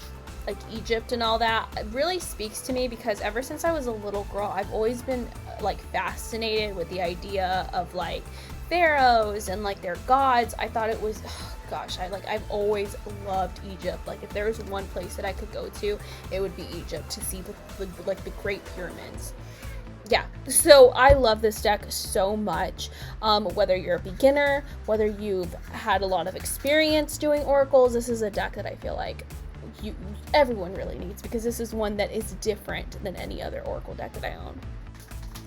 Egypt and all that really speaks to me, because ever since I was a little girl, I've always been like fascinated with the idea of like pharaohs and like their gods. I thought it was, I've always loved Egypt. Like, if there was one place that I could go to, it would be Egypt, to see the Great Pyramids. Yeah, so I love this deck so much. Whether you're a beginner, whether you've had a lot of experience doing oracles, this is a deck that I feel like everyone really needs, because this is one that is different than any other oracle deck that I own.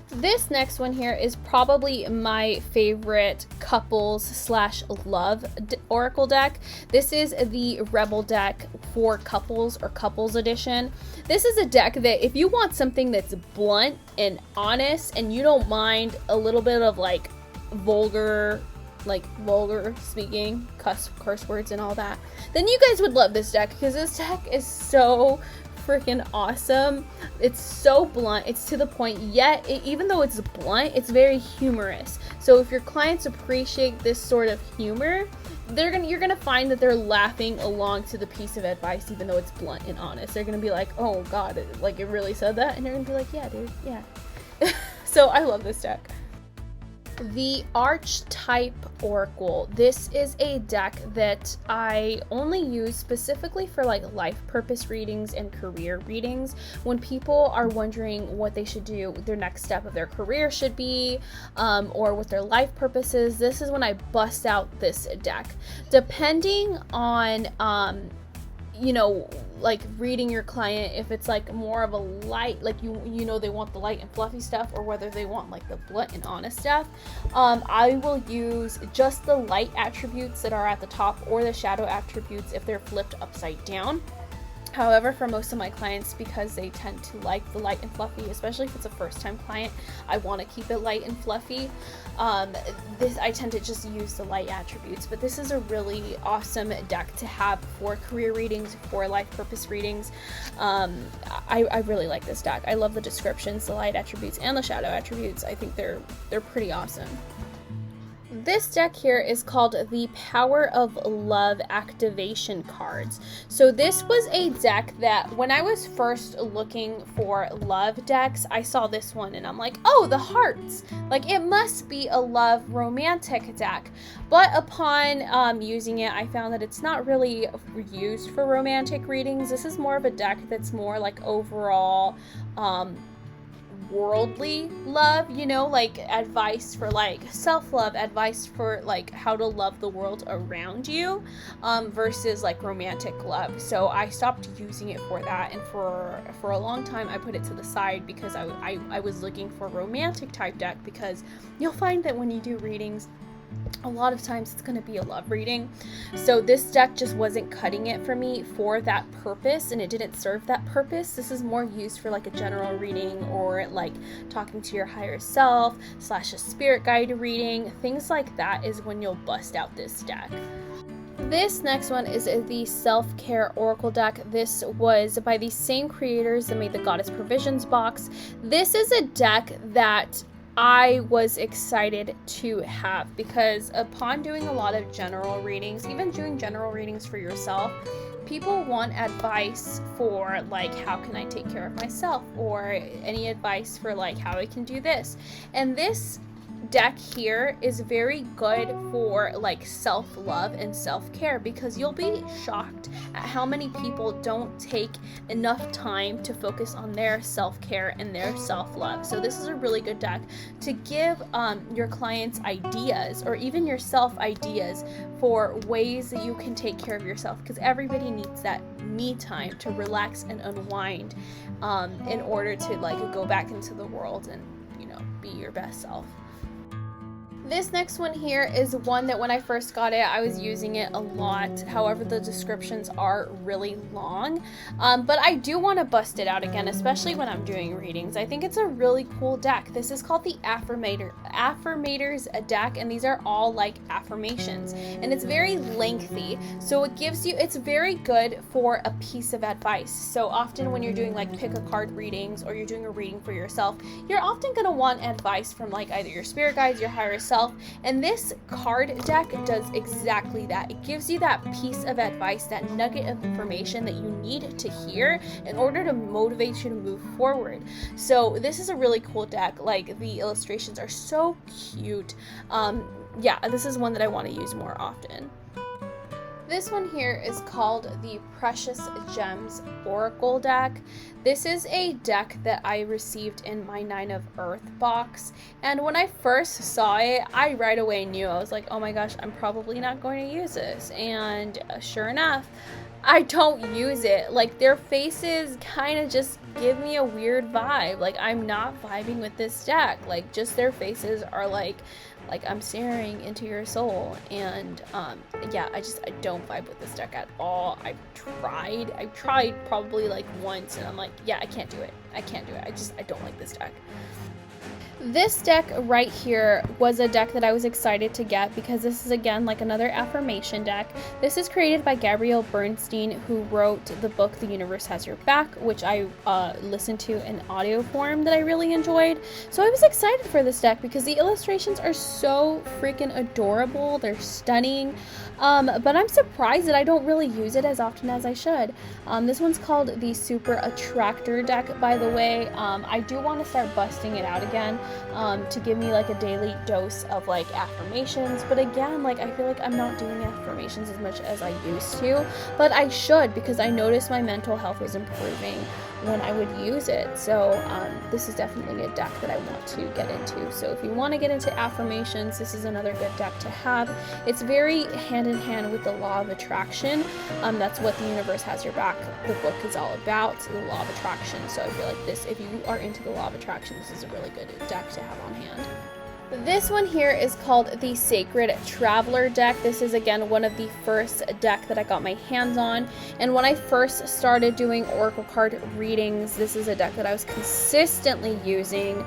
This next one here is probably my favorite couples / love oracle deck. This is the Rebel deck for couples, or couples edition. This is a deck that if you want something that's blunt and honest and you don't mind a little bit of like vulgar speaking, curse words and all that, then you guys would love this deck, because this deck is so freaking awesome. It's so blunt, it's to the point, yet even though it's blunt, it's very humorous. So if your clients appreciate this sort of humor, you're gonna find that they're laughing along to the piece of advice, even though it's blunt and honest. They're gonna be like, oh god, like it really said that, and you're gonna be like, yeah dude, yeah. So I love this deck. The Archtype Oracle. This is a deck that I only use specifically for like life purpose readings and career readings. When people are wondering what they should do, their next step of their career should be, or what their life purpose is, this is when I bust out this deck. Depending on, you know, like reading your client, if it's like more of a light, like you know they want the light and fluffy stuff, or whether they want like the blunt and honest stuff, I will use just the light attributes that are at the top, or the shadow attributes if they're flipped upside down. However, for most of my clients, because they tend to like the light and fluffy, especially if it's a first-time client, I want to keep it light and fluffy. I tend to just use the light attributes, but this is a really awesome deck to have for career readings, for life purpose readings. I really like this deck. I love the descriptions, the light attributes, and the shadow attributes. I think they're pretty awesome. This deck here is called the Power of Love Activation Cards. So this was a deck that when I was first looking for love decks, I saw this one and I'm like, oh, the hearts. Like it must be a love romantic deck. But upon using it, I found that it's not really used for romantic readings. This is more of a deck that's more like overall worldly love, you know, like advice for like self-love, advice for like how to love the world around you, versus like romantic love. So I stopped using it for that, and for a long time I put it to the side because I was looking for a romantic type deck, because you'll find that when you do readings, a lot of times it's going to be a love reading. So this deck just wasn't cutting it for me for that purpose, and it didn't serve that purpose. This is more used for like a general reading, or like talking to your higher self / a spirit guide reading. Things like that is when you'll bust out this deck. This next one is the Self-Care Oracle deck. This was by the same creators that made the Goddess Provisions box. This is a deck that I was excited to have, because upon doing a lot of general readings, even doing general readings for yourself, people want advice for like, how can I take care of myself, or any advice for like how I can do this. And this deck here is very good for like self-love and self-care, because you'll be shocked at how many people don't take enough time to focus on their self-care and their self-love. So this is a really good deck to give your clients ideas, or even yourself ideas, for ways that you can take care of yourself, because everybody needs that me time to relax and unwind, in order to like go back into the world and, you know, be your best self. This next one here is one that when I first got it, I was using it a lot. However, the descriptions are really long, but I do want to bust it out again, especially when I'm doing readings. I think it's a really cool deck. This is called the Affirmators Deck, and these are all like affirmations, and it's very lengthy, so it gives you, it's very good for a piece of advice. So often when you're doing like pick a card readings, or you're doing a reading for yourself, you're often going to want advice from like either your spirit guides, your higher self, and this card deck does exactly that. It gives you that piece of advice, that nugget of information that you need to hear in order to motivate you to move forward. So this is a really cool deck. Like the illustrations are so cute. Yeah, this is one that I want to use more often. This one here is called the Precious Gems Oracle deck. This is a deck that I received in my 9 of Earth box, and when I first saw it, I right away knew. I was like, oh my gosh, I'm probably not going to use this, and sure enough, I don't use it. Like, their faces kind of just give me a weird vibe. Like, I'm not vibing with this deck. Like, just their faces are like I'm staring into your soul, and yeah, I don't vibe with this deck at all. I've tried probably like once, and I'm like, yeah, I can't do it. I don't like this deck. This deck right here was a deck that I was excited to get because this is again like another affirmation deck. This is created by Gabrielle Berenstein, who wrote the book The Universe Has Your Back, which I listened to in audio form that I really enjoyed. So I was excited for this deck because the illustrations are so freaking adorable. They're stunning. But I'm surprised that I don't really use it as often as I should. This one's called the Super Attractor deck, by the way. I do want to start busting it out again to give me like a daily dose of like affirmations. But again, like I feel like I'm not doing affirmations as much as I used to. But I should, because I noticed my mental health was improving when I would use it. So this is definitely a deck that I want to get into. So if you want to get into affirmations, this is another good deck to have. It's very hand in hand with the law of attraction. That's what The Universe Has Your Back, the book, is all about, the law of attraction. So I feel like this, if you are into the law of attraction, this is a really good deck to have on hand. This one here is called the Sacred Traveler deck. This is again one of the first deck that I got my hands on, and when I first started doing oracle card readings, this is a deck that I was consistently using.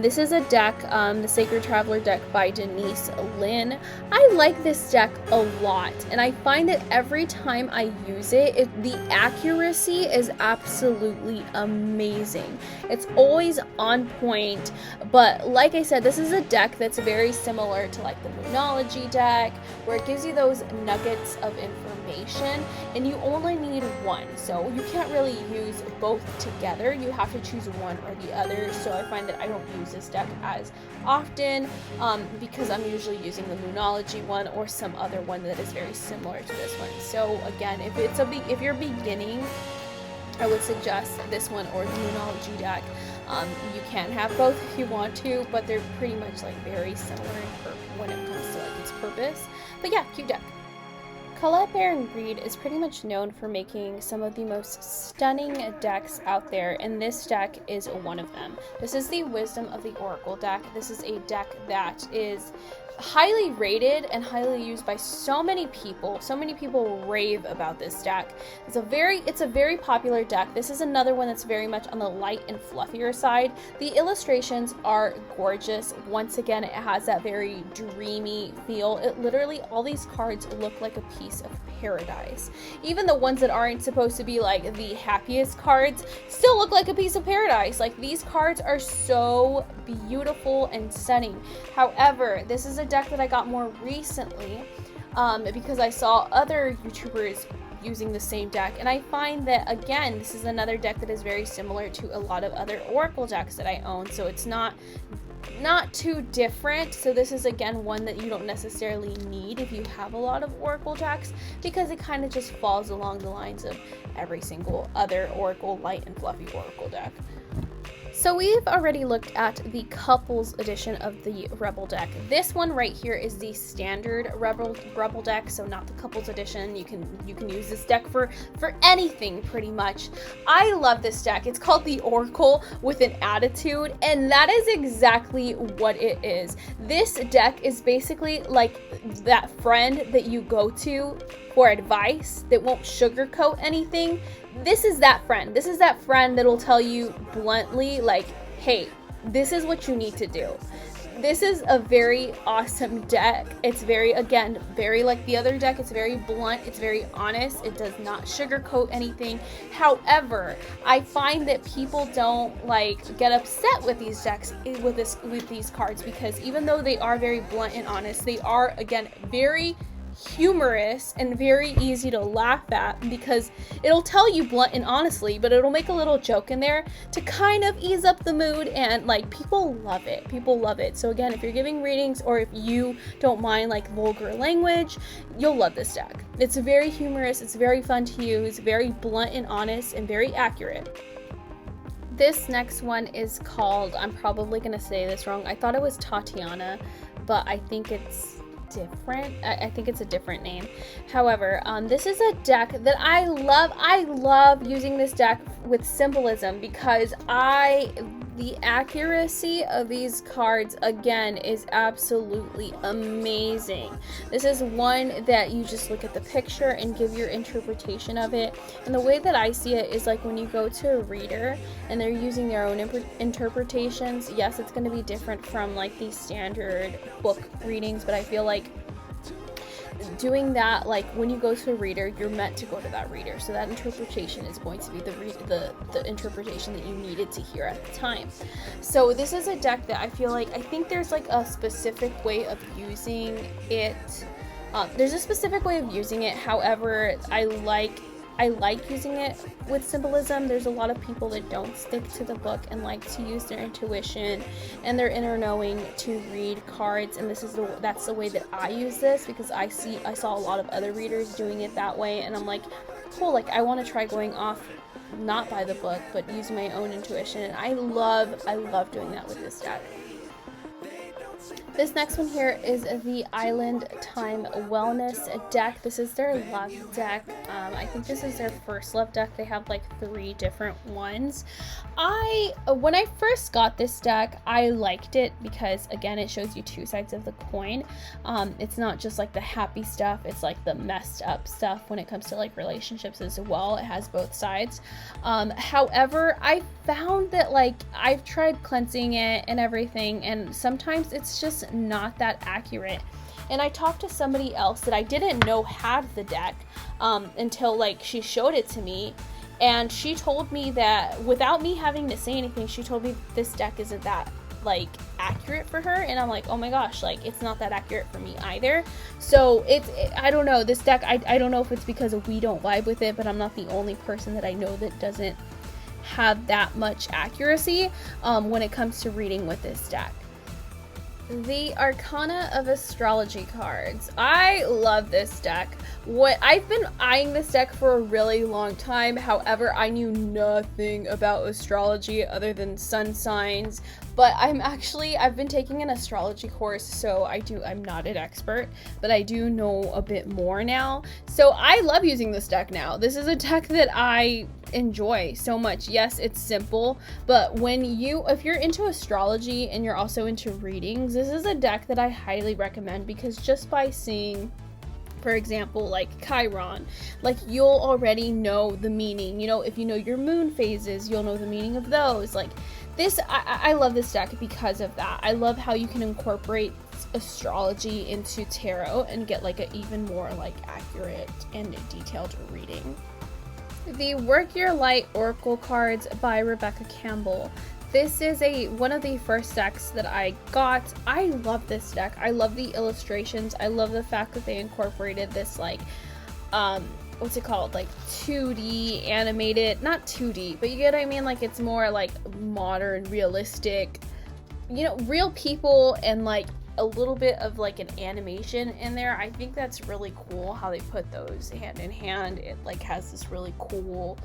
This is a deck, the Sacred Traveler deck by Denise Lynn. I like this deck a lot, and I find that every time I use it, the accuracy is absolutely amazing. It's always on point, but like I said, this is a deck that's very similar to like the Moonology deck, where it gives you those nuggets of information, and you only need one, so you can't really use both together. You have to choose one or the other. So I find that I don't use this deck as often because I'm usually using the Moonology one or some other one that is very similar to this one. So again, if you're beginning, I would suggest this one or the Moonology deck. You can have both if you want to, but they're pretty much like very similar when it comes to like its purpose. But yeah, cute deck. Colette Baron-Reid is pretty much known for making some of the most stunning decks out there, and this deck is one of them. This is the Wisdom of the Oracle deck. This is a deck that is highly rated and highly used by so many people. So many people rave about this deck. It's a very popular deck. This is another one that's very much on the light and fluffier side. The illustrations are gorgeous. Once again, it has that very dreamy feel. It literally, all these cards look like a piece of paradise. Even the ones that aren't supposed to be like the happiest cards still look like a piece of paradise. Like, these cards are so beautiful and stunning. However, this is a deck that I got more recently because I saw other YouTubers using the same deck, and I find that again, this is another deck that is very similar to a lot of other Oracle decks that I own, so it's not too different. So this is again one that you don't necessarily need if you have a lot of Oracle decks, because it kind of just falls along the lines of every single other Oracle light and fluffy Oracle deck. So we've already looked at the couples edition of the Rebel deck. This one right here is the standard Rebel deck, so not the couples edition. You can use this deck for anything pretty much. I love this deck. It's called the Oracle with an Attitude, and that is exactly what it is. This deck is basically like that friend that you go to for advice that won't sugarcoat anything. This is that friend. This is that friend that'll tell you bluntly, like, hey, this is what you need to do. This is a very awesome deck. It's very like the other deck. It's very blunt. It's very honest. It does not sugarcoat anything. However, I find that people don't like get upset with these decks, with these cards, because even though they are very blunt and honest, they are, again, very humorous and very easy to laugh at, because it'll tell you blunt and honestly, but it'll make a little joke in there to kind of ease up the mood, and like people love it. So again, if you're giving readings or if you don't mind like vulgar language, you'll love this deck. It's very humorous, it's very fun to use, very blunt and honest, and very accurate. This next one is called, I'm probably gonna say this wrong, I thought it was Tatiana, but I think it's different. I think it's a different name. However, this is a deck that I love. I love using this deck with symbolism because the accuracy of these cards, again, is absolutely amazing. This is one that you just look at the picture and give your interpretation of it. And the way that I see it is like when you go to a reader and they're using their own interpretations, yes, it's going to be different from like the standard book readings, but I feel like doing that, like when you go to a reader, you're meant to go to that reader, so that interpretation is going to be the interpretation that you needed to hear at the time. So this is a deck that I think there's like a specific way of using it. There's a specific way of using it. However, I like using it with symbolism. There's a lot of people that don't stick to the book and like to use their intuition and their inner knowing to read cards, and that's the way that I use this, because I saw a lot of other readers doing it that way, and I'm like, cool, like I want to try going off not by the book but using my own intuition, and I love doing that with this deck. This next one here is the Island Time Wellness deck. This is their love deck. I think this is their first love deck. They have like 3 different ones. When I first got this deck, I liked it because, again, it shows you 2 sides of the coin. It's not just like the happy stuff, it's like the messed up stuff when it comes to like relationships as well. It has both sides. However, I found that like I've tried cleansing it and everything, and sometimes it's just not that accurate. And I talked to somebody else that I didn't know had the deck until like she showed it to me, and she told me that without me having to say anything, she told me this deck isn't that like accurate for her, and I'm like, oh my gosh, like it's not that accurate for me either. So I don't know, this deck, I don't know if it's because we don't vibe with it, but I'm not the only person that I know that doesn't have that much accuracy when it comes to reading with this deck. The Arcana of Astrology cards. I love this deck. I've been eyeing this deck for a really long time. However, I knew nothing about astrology other than sun signs. But I've been taking an astrology course, so I'm not an expert, but I do know a bit more now. So I love using this deck now. This is a deck that I enjoy so much. Yes, it's simple, but if you're into astrology and you're also into readings, this is a deck that I highly recommend, because just by seeing, for example, like Chiron, like you'll already know the meaning. You know, if you know your moon phases, you'll know the meaning of those. Like this, I love this deck because of that. I love how you can incorporate astrology into tarot and get like an even more like accurate and detailed reading. The Work Your Light Oracle cards by Rebecca Campbell. This is one of the first decks that I got. I love this deck. I love the illustrations. I love the fact that they incorporated this like what's it called, like 2D animated, not 2D, but you get what I mean, like it's more like modern, realistic, you know, real people, and like a little bit of like an animation in there. I think that's really cool how they put those hand in hand. It like has this really cool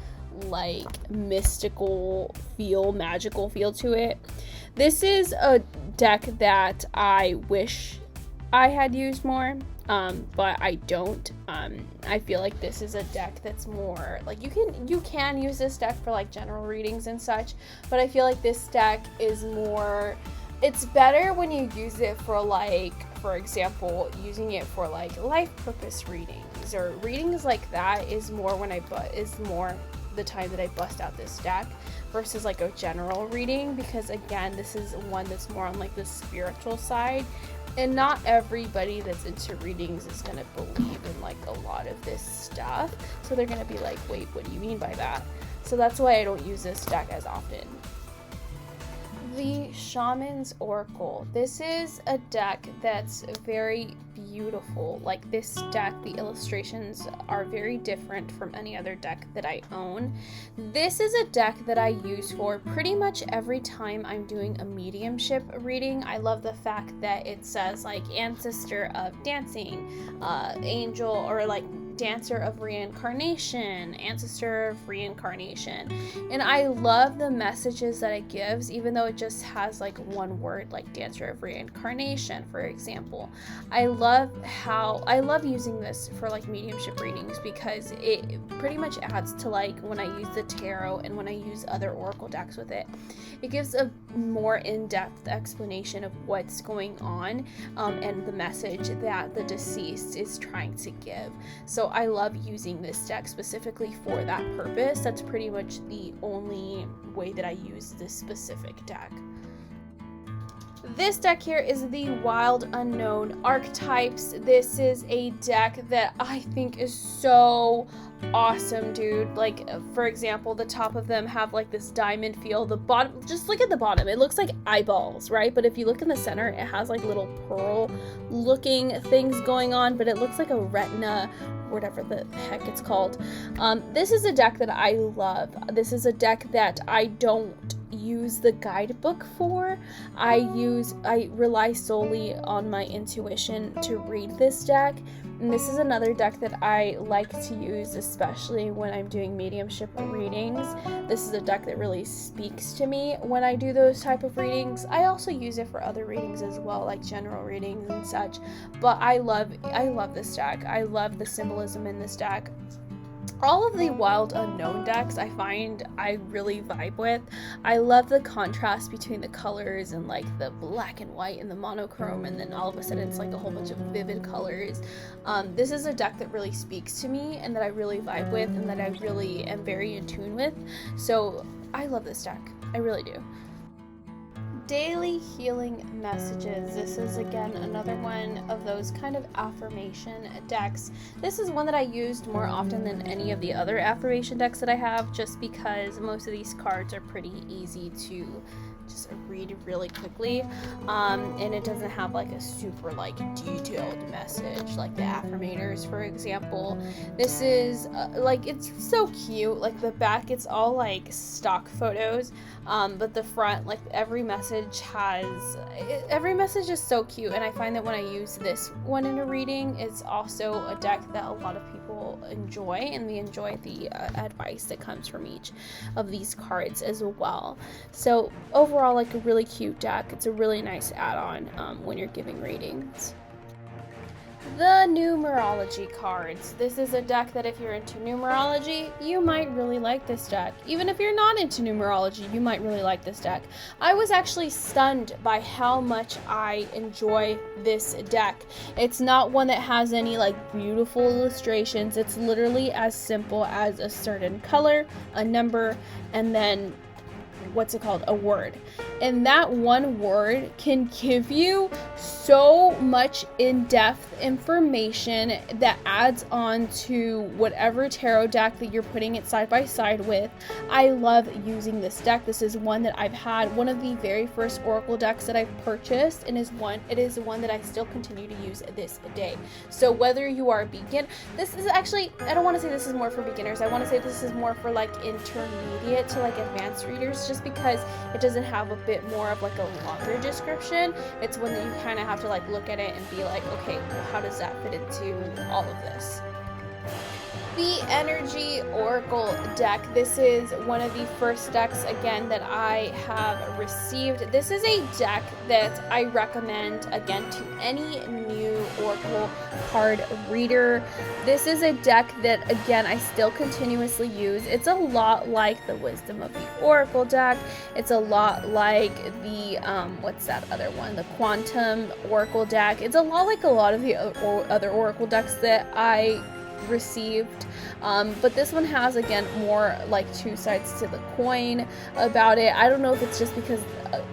like mystical feel, magical feel to it. This is a deck that I wish I had used more, but I don't. I feel like this is a deck that's more like you can use this deck for like general readings and such, but I feel like this deck is more, it's better when you use it for like, for example, using it for like life purpose readings or readings like that is more more the time that I bust out this deck versus like a general reading, because again, this is one that's more on like the spiritual side, and not everybody that's into readings is going to believe in like a lot of this stuff, so they're going to be like, wait, what do you mean by that? So that's why I don't use this deck as often. The Shaman's Oracle. This is a deck that's very beautiful. Like this deck, the illustrations are very different from any other deck that I own. This is a deck that I use for pretty much every time I'm doing a mediumship reading. I love the fact that it says like ancestor of dancing, angel, or like Dancer of Reincarnation, Ancestor of Reincarnation. And I love the messages that it gives, even though it just has like one word, like Dancer of Reincarnation, for example. I love using this for like mediumship readings, because it pretty much adds to like when I use the tarot and when I use other oracle decks with it. It gives a more in-depth explanation of what's going on, and the message that the deceased is trying to give. So I love using this deck specifically for that purpose. That's pretty much the only way that I use this specific deck. This deck here is the Wild Unknown Archetypes. This is a deck that I think is so awesome, dude. Like, for example, the top of them have like this diamond feel. The bottom, just look at the bottom. It looks like eyeballs, right? But if you look in the center, it has like little pearl looking things going on, but it looks like a retina, whatever the heck it's called. This is a deck that I love. This is a deck that I don't use the guidebook for. I rely solely on my intuition to read this deck. And this is another deck that I like to use, especially when I'm doing mediumship readings. This is a deck that really speaks to me when I do those type of readings. I also use it for other readings as well, like general readings and such. But I love this deck. I love the symbolism in this deck. All of the Wild Unknown decks I find I really vibe with. I love the contrast between the colors and like the black and white and the monochrome, and then all of a sudden it's like a whole bunch of vivid colors. This is a deck that really speaks to me and that I really vibe with and that I really am very in tune with. So I love this deck. I really do. Daily Healing Messages. This is again another one of those kind of affirmation decks. This is one that I used more often than any of the other affirmation decks that I have, just because most of these cards are pretty easy to just read really quickly, and it doesn't have like a super like detailed message like the Affirmators, for example. This is like, it's so cute. Like the back, it's all like stock photos, but the front, like every message is so cute. And I find that when I use this one in a reading, it's also a deck that a lot of people enjoy, and they enjoy the advice that comes from each of these cards as well. So overall, like a really cute deck. It's a really nice add-on when you're giving readings. The Numerology Cards. This is a deck that if you're into numerology, you might really like this deck. Even if you're not into numerology, you might really like this deck. I was actually stunned by how much I enjoy this deck. It's not one that has any like beautiful illustrations. It's literally as simple as a certain color, a number, and then a word. And that one word can give you so much in-depth information that adds on to whatever tarot deck that you're putting it side by side with. I love using this deck. This is one that I've had, one of the very first oracle decks that I've purchased, and it is one that I still continue to use this day. So whether you are a beginner, this is actually, I don't want to say this is more for beginners. I want to say this is more for like intermediate to like advanced readers, just because it doesn't have a bit more of like a longer description. It's one that you kind of have to like look at it and be like, okay, well, how does that fit into all of this? The Energy Oracle deck. This is one of the first decks, again, that I have received. This is a deck that I recommend, again, to any new Oracle card reader. This is a deck that, again, I still continuously use. It's a lot like the Wisdom of the Oracle deck. It's a lot like the, what's that other one? The Quantum Oracle deck. It's a lot like a lot of the other Oracle decks that I received, but this one has, again, more like two sides to the coin about it. I don't know if it's just because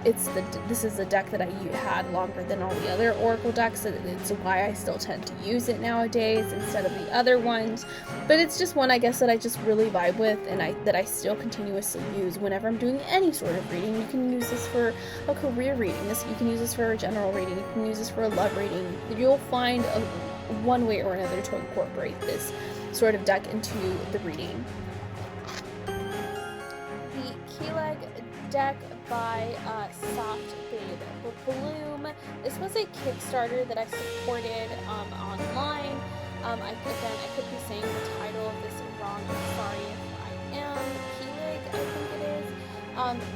this is a deck that I had longer than all the other Oracle decks, so it's why I still tend to use it nowadays instead of the other ones. But it's just one, I guess, that I just really vibe with, and that I still continuously use whenever I'm doing any sort of reading. You can use this for a career reading. You can use this for a general reading. You can use this for a love reading. You'll find one way or another to incorporate this sort of deck into the reading. The Kilig deck by Soft Babe Bloom. This was a Kickstarter that I supported online. I could be saying the title of this wrong. I'm sorry if I am. Kilig, I think it is.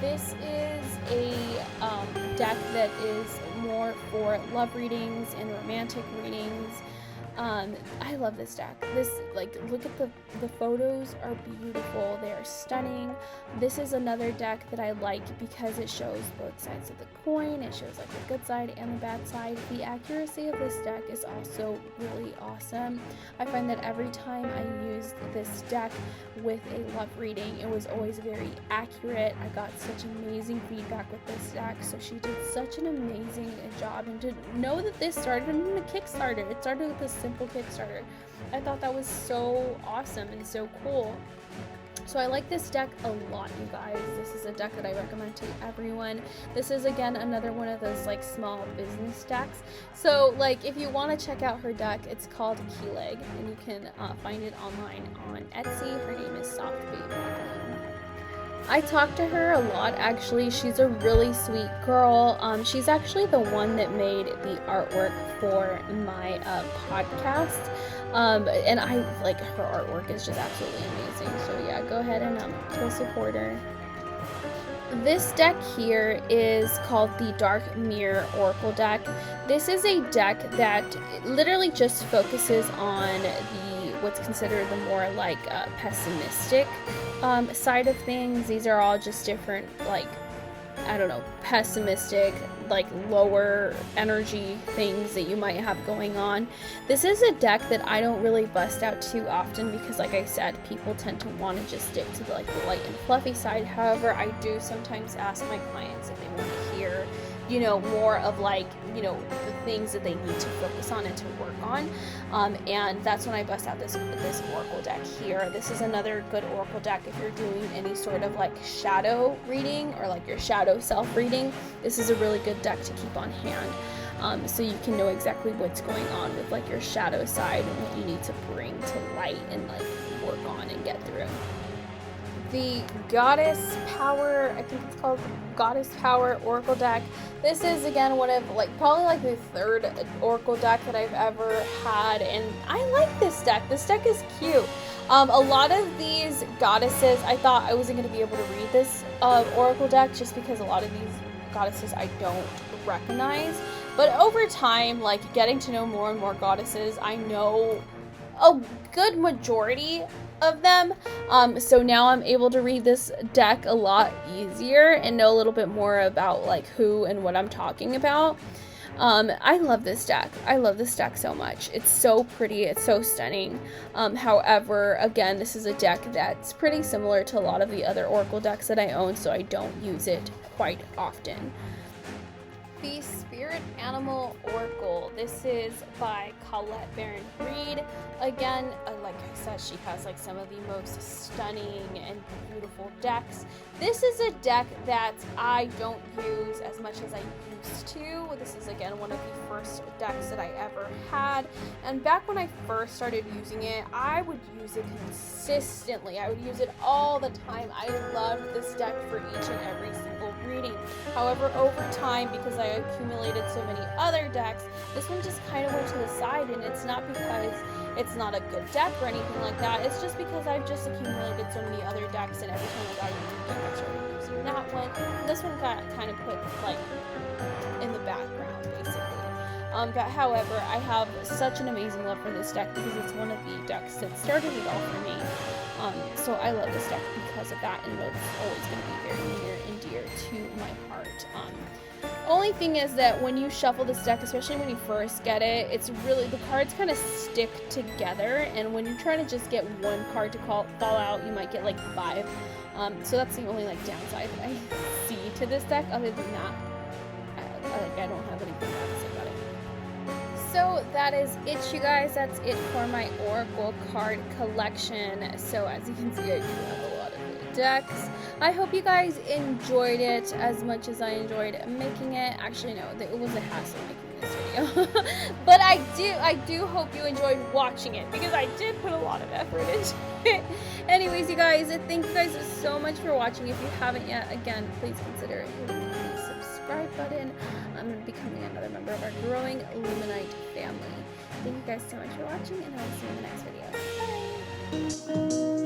This is a deck that is more for love readings and romantic readings. I love this deck. Look at the photos are beautiful. They are stunning. This is another deck that I like because it shows both sides of the coin. It shows like the good side and the bad side. The accuracy of this deck is also really awesome. I find that every time I used this deck with a love reading, it was always very accurate. I got such amazing feedback with this deck. So she did such an amazing job. And to know that this started in a Kickstarter, it started with a simple Kickstarter. I thought that was so awesome and so cool. So I like this deck a lot, you guys. This is a deck that I recommend to everyone. This is, again, another one of those like small business decks. So like if you want to check out her deck, it's called Kilig, and you can find it online on Etsy. Her name is Softbait. I talked to her a lot, actually. She's a really sweet girl. She's actually the one that made the artwork for my podcast. And I like her artwork is just absolutely amazing. So yeah, go ahead and go support her. This deck here is called the Dark Mirror Oracle deck. This is a deck that literally just focuses on what's considered the more like pessimistic side of things. These are all just different, like, I don't know, pessimistic, like lower energy things that you might have going on. This is a deck that I don't really bust out too often because, like I said, people tend to want to just stick to the light and fluffy side. However, I do sometimes ask my clients if they want to hear, more of the things that they need to focus on and to work on. And that's when I bust out this Oracle deck here. This is another good Oracle deck if you're doing any sort of like shadow reading or like your shadow self reading. This is a really good deck to keep on hand. So you can know exactly what's going on with like your shadow side and what you need to bring to light and like work on and get through. The Goddess Power, I think it's called Goddess Power Oracle deck. This is, again, one of probably the third Oracle deck that I've ever had, and I like this deck. This deck is cute. A lot of these goddesses, I thought I wasn't going to be able to read this Oracle deck just because a lot of these goddesses I don't recognize. But over time, getting to know more and more goddesses, I know a good majority of them. So now I'm able to read this deck a lot easier and know a little bit more about who and what I'm talking about. I love this deck. I love this deck so much. It's so pretty. It's so stunning. However, again, this is a deck that's pretty similar to a lot of the other Oracle decks that I own, so I don't use it quite often. The Spirit Animal Oracle. This is by Colette Baron-Reid. Again, like I said, she has some of the most stunning and beautiful decks. This is a deck that I don't use as much as I used to. This is, again, one of the first decks that I ever had. And back when I first started using it, I would use it consistently. I would use it all the time. I loved this deck for each and every single reading. However, over time, because I accumulated so many other decks, this one just kind of went to the side, and it's not because it's not a good deck or anything like that. It's just because I've just accumulated so many other decks, and every time I got a new deck, I started using that one. This one got kind of put in the background, basically. But however, I have such an amazing love for this deck because it's one of the decks that started it all for me. So I love this deck because of that, and it's always going to be very near and dear to my heart. Only thing is that when you shuffle this deck, especially when you first get it, it's really, the cards kind of stick together, and when you're trying to just get one card to fall out, you might get 5. So that's the only downside that I see to this deck. Other than that, I don't have anything bad to say about it. So that is it, you guys. That's it for my Oracle card collection. So as you can see, I do have a lot of decks. I hope you guys enjoyed it as much as I enjoyed making it. Actually, no, it was a hassle making this video. video. But I do hope you enjoyed watching it, because I did put a lot of effort into it. Anyways, you guys, thank you guys so much for watching. If you haven't yet, again, please consider hitting the subscribe button. I'm becoming another member of our growing Luminite family. Thank you guys so much for watching, and I will see you in the next video. Bye!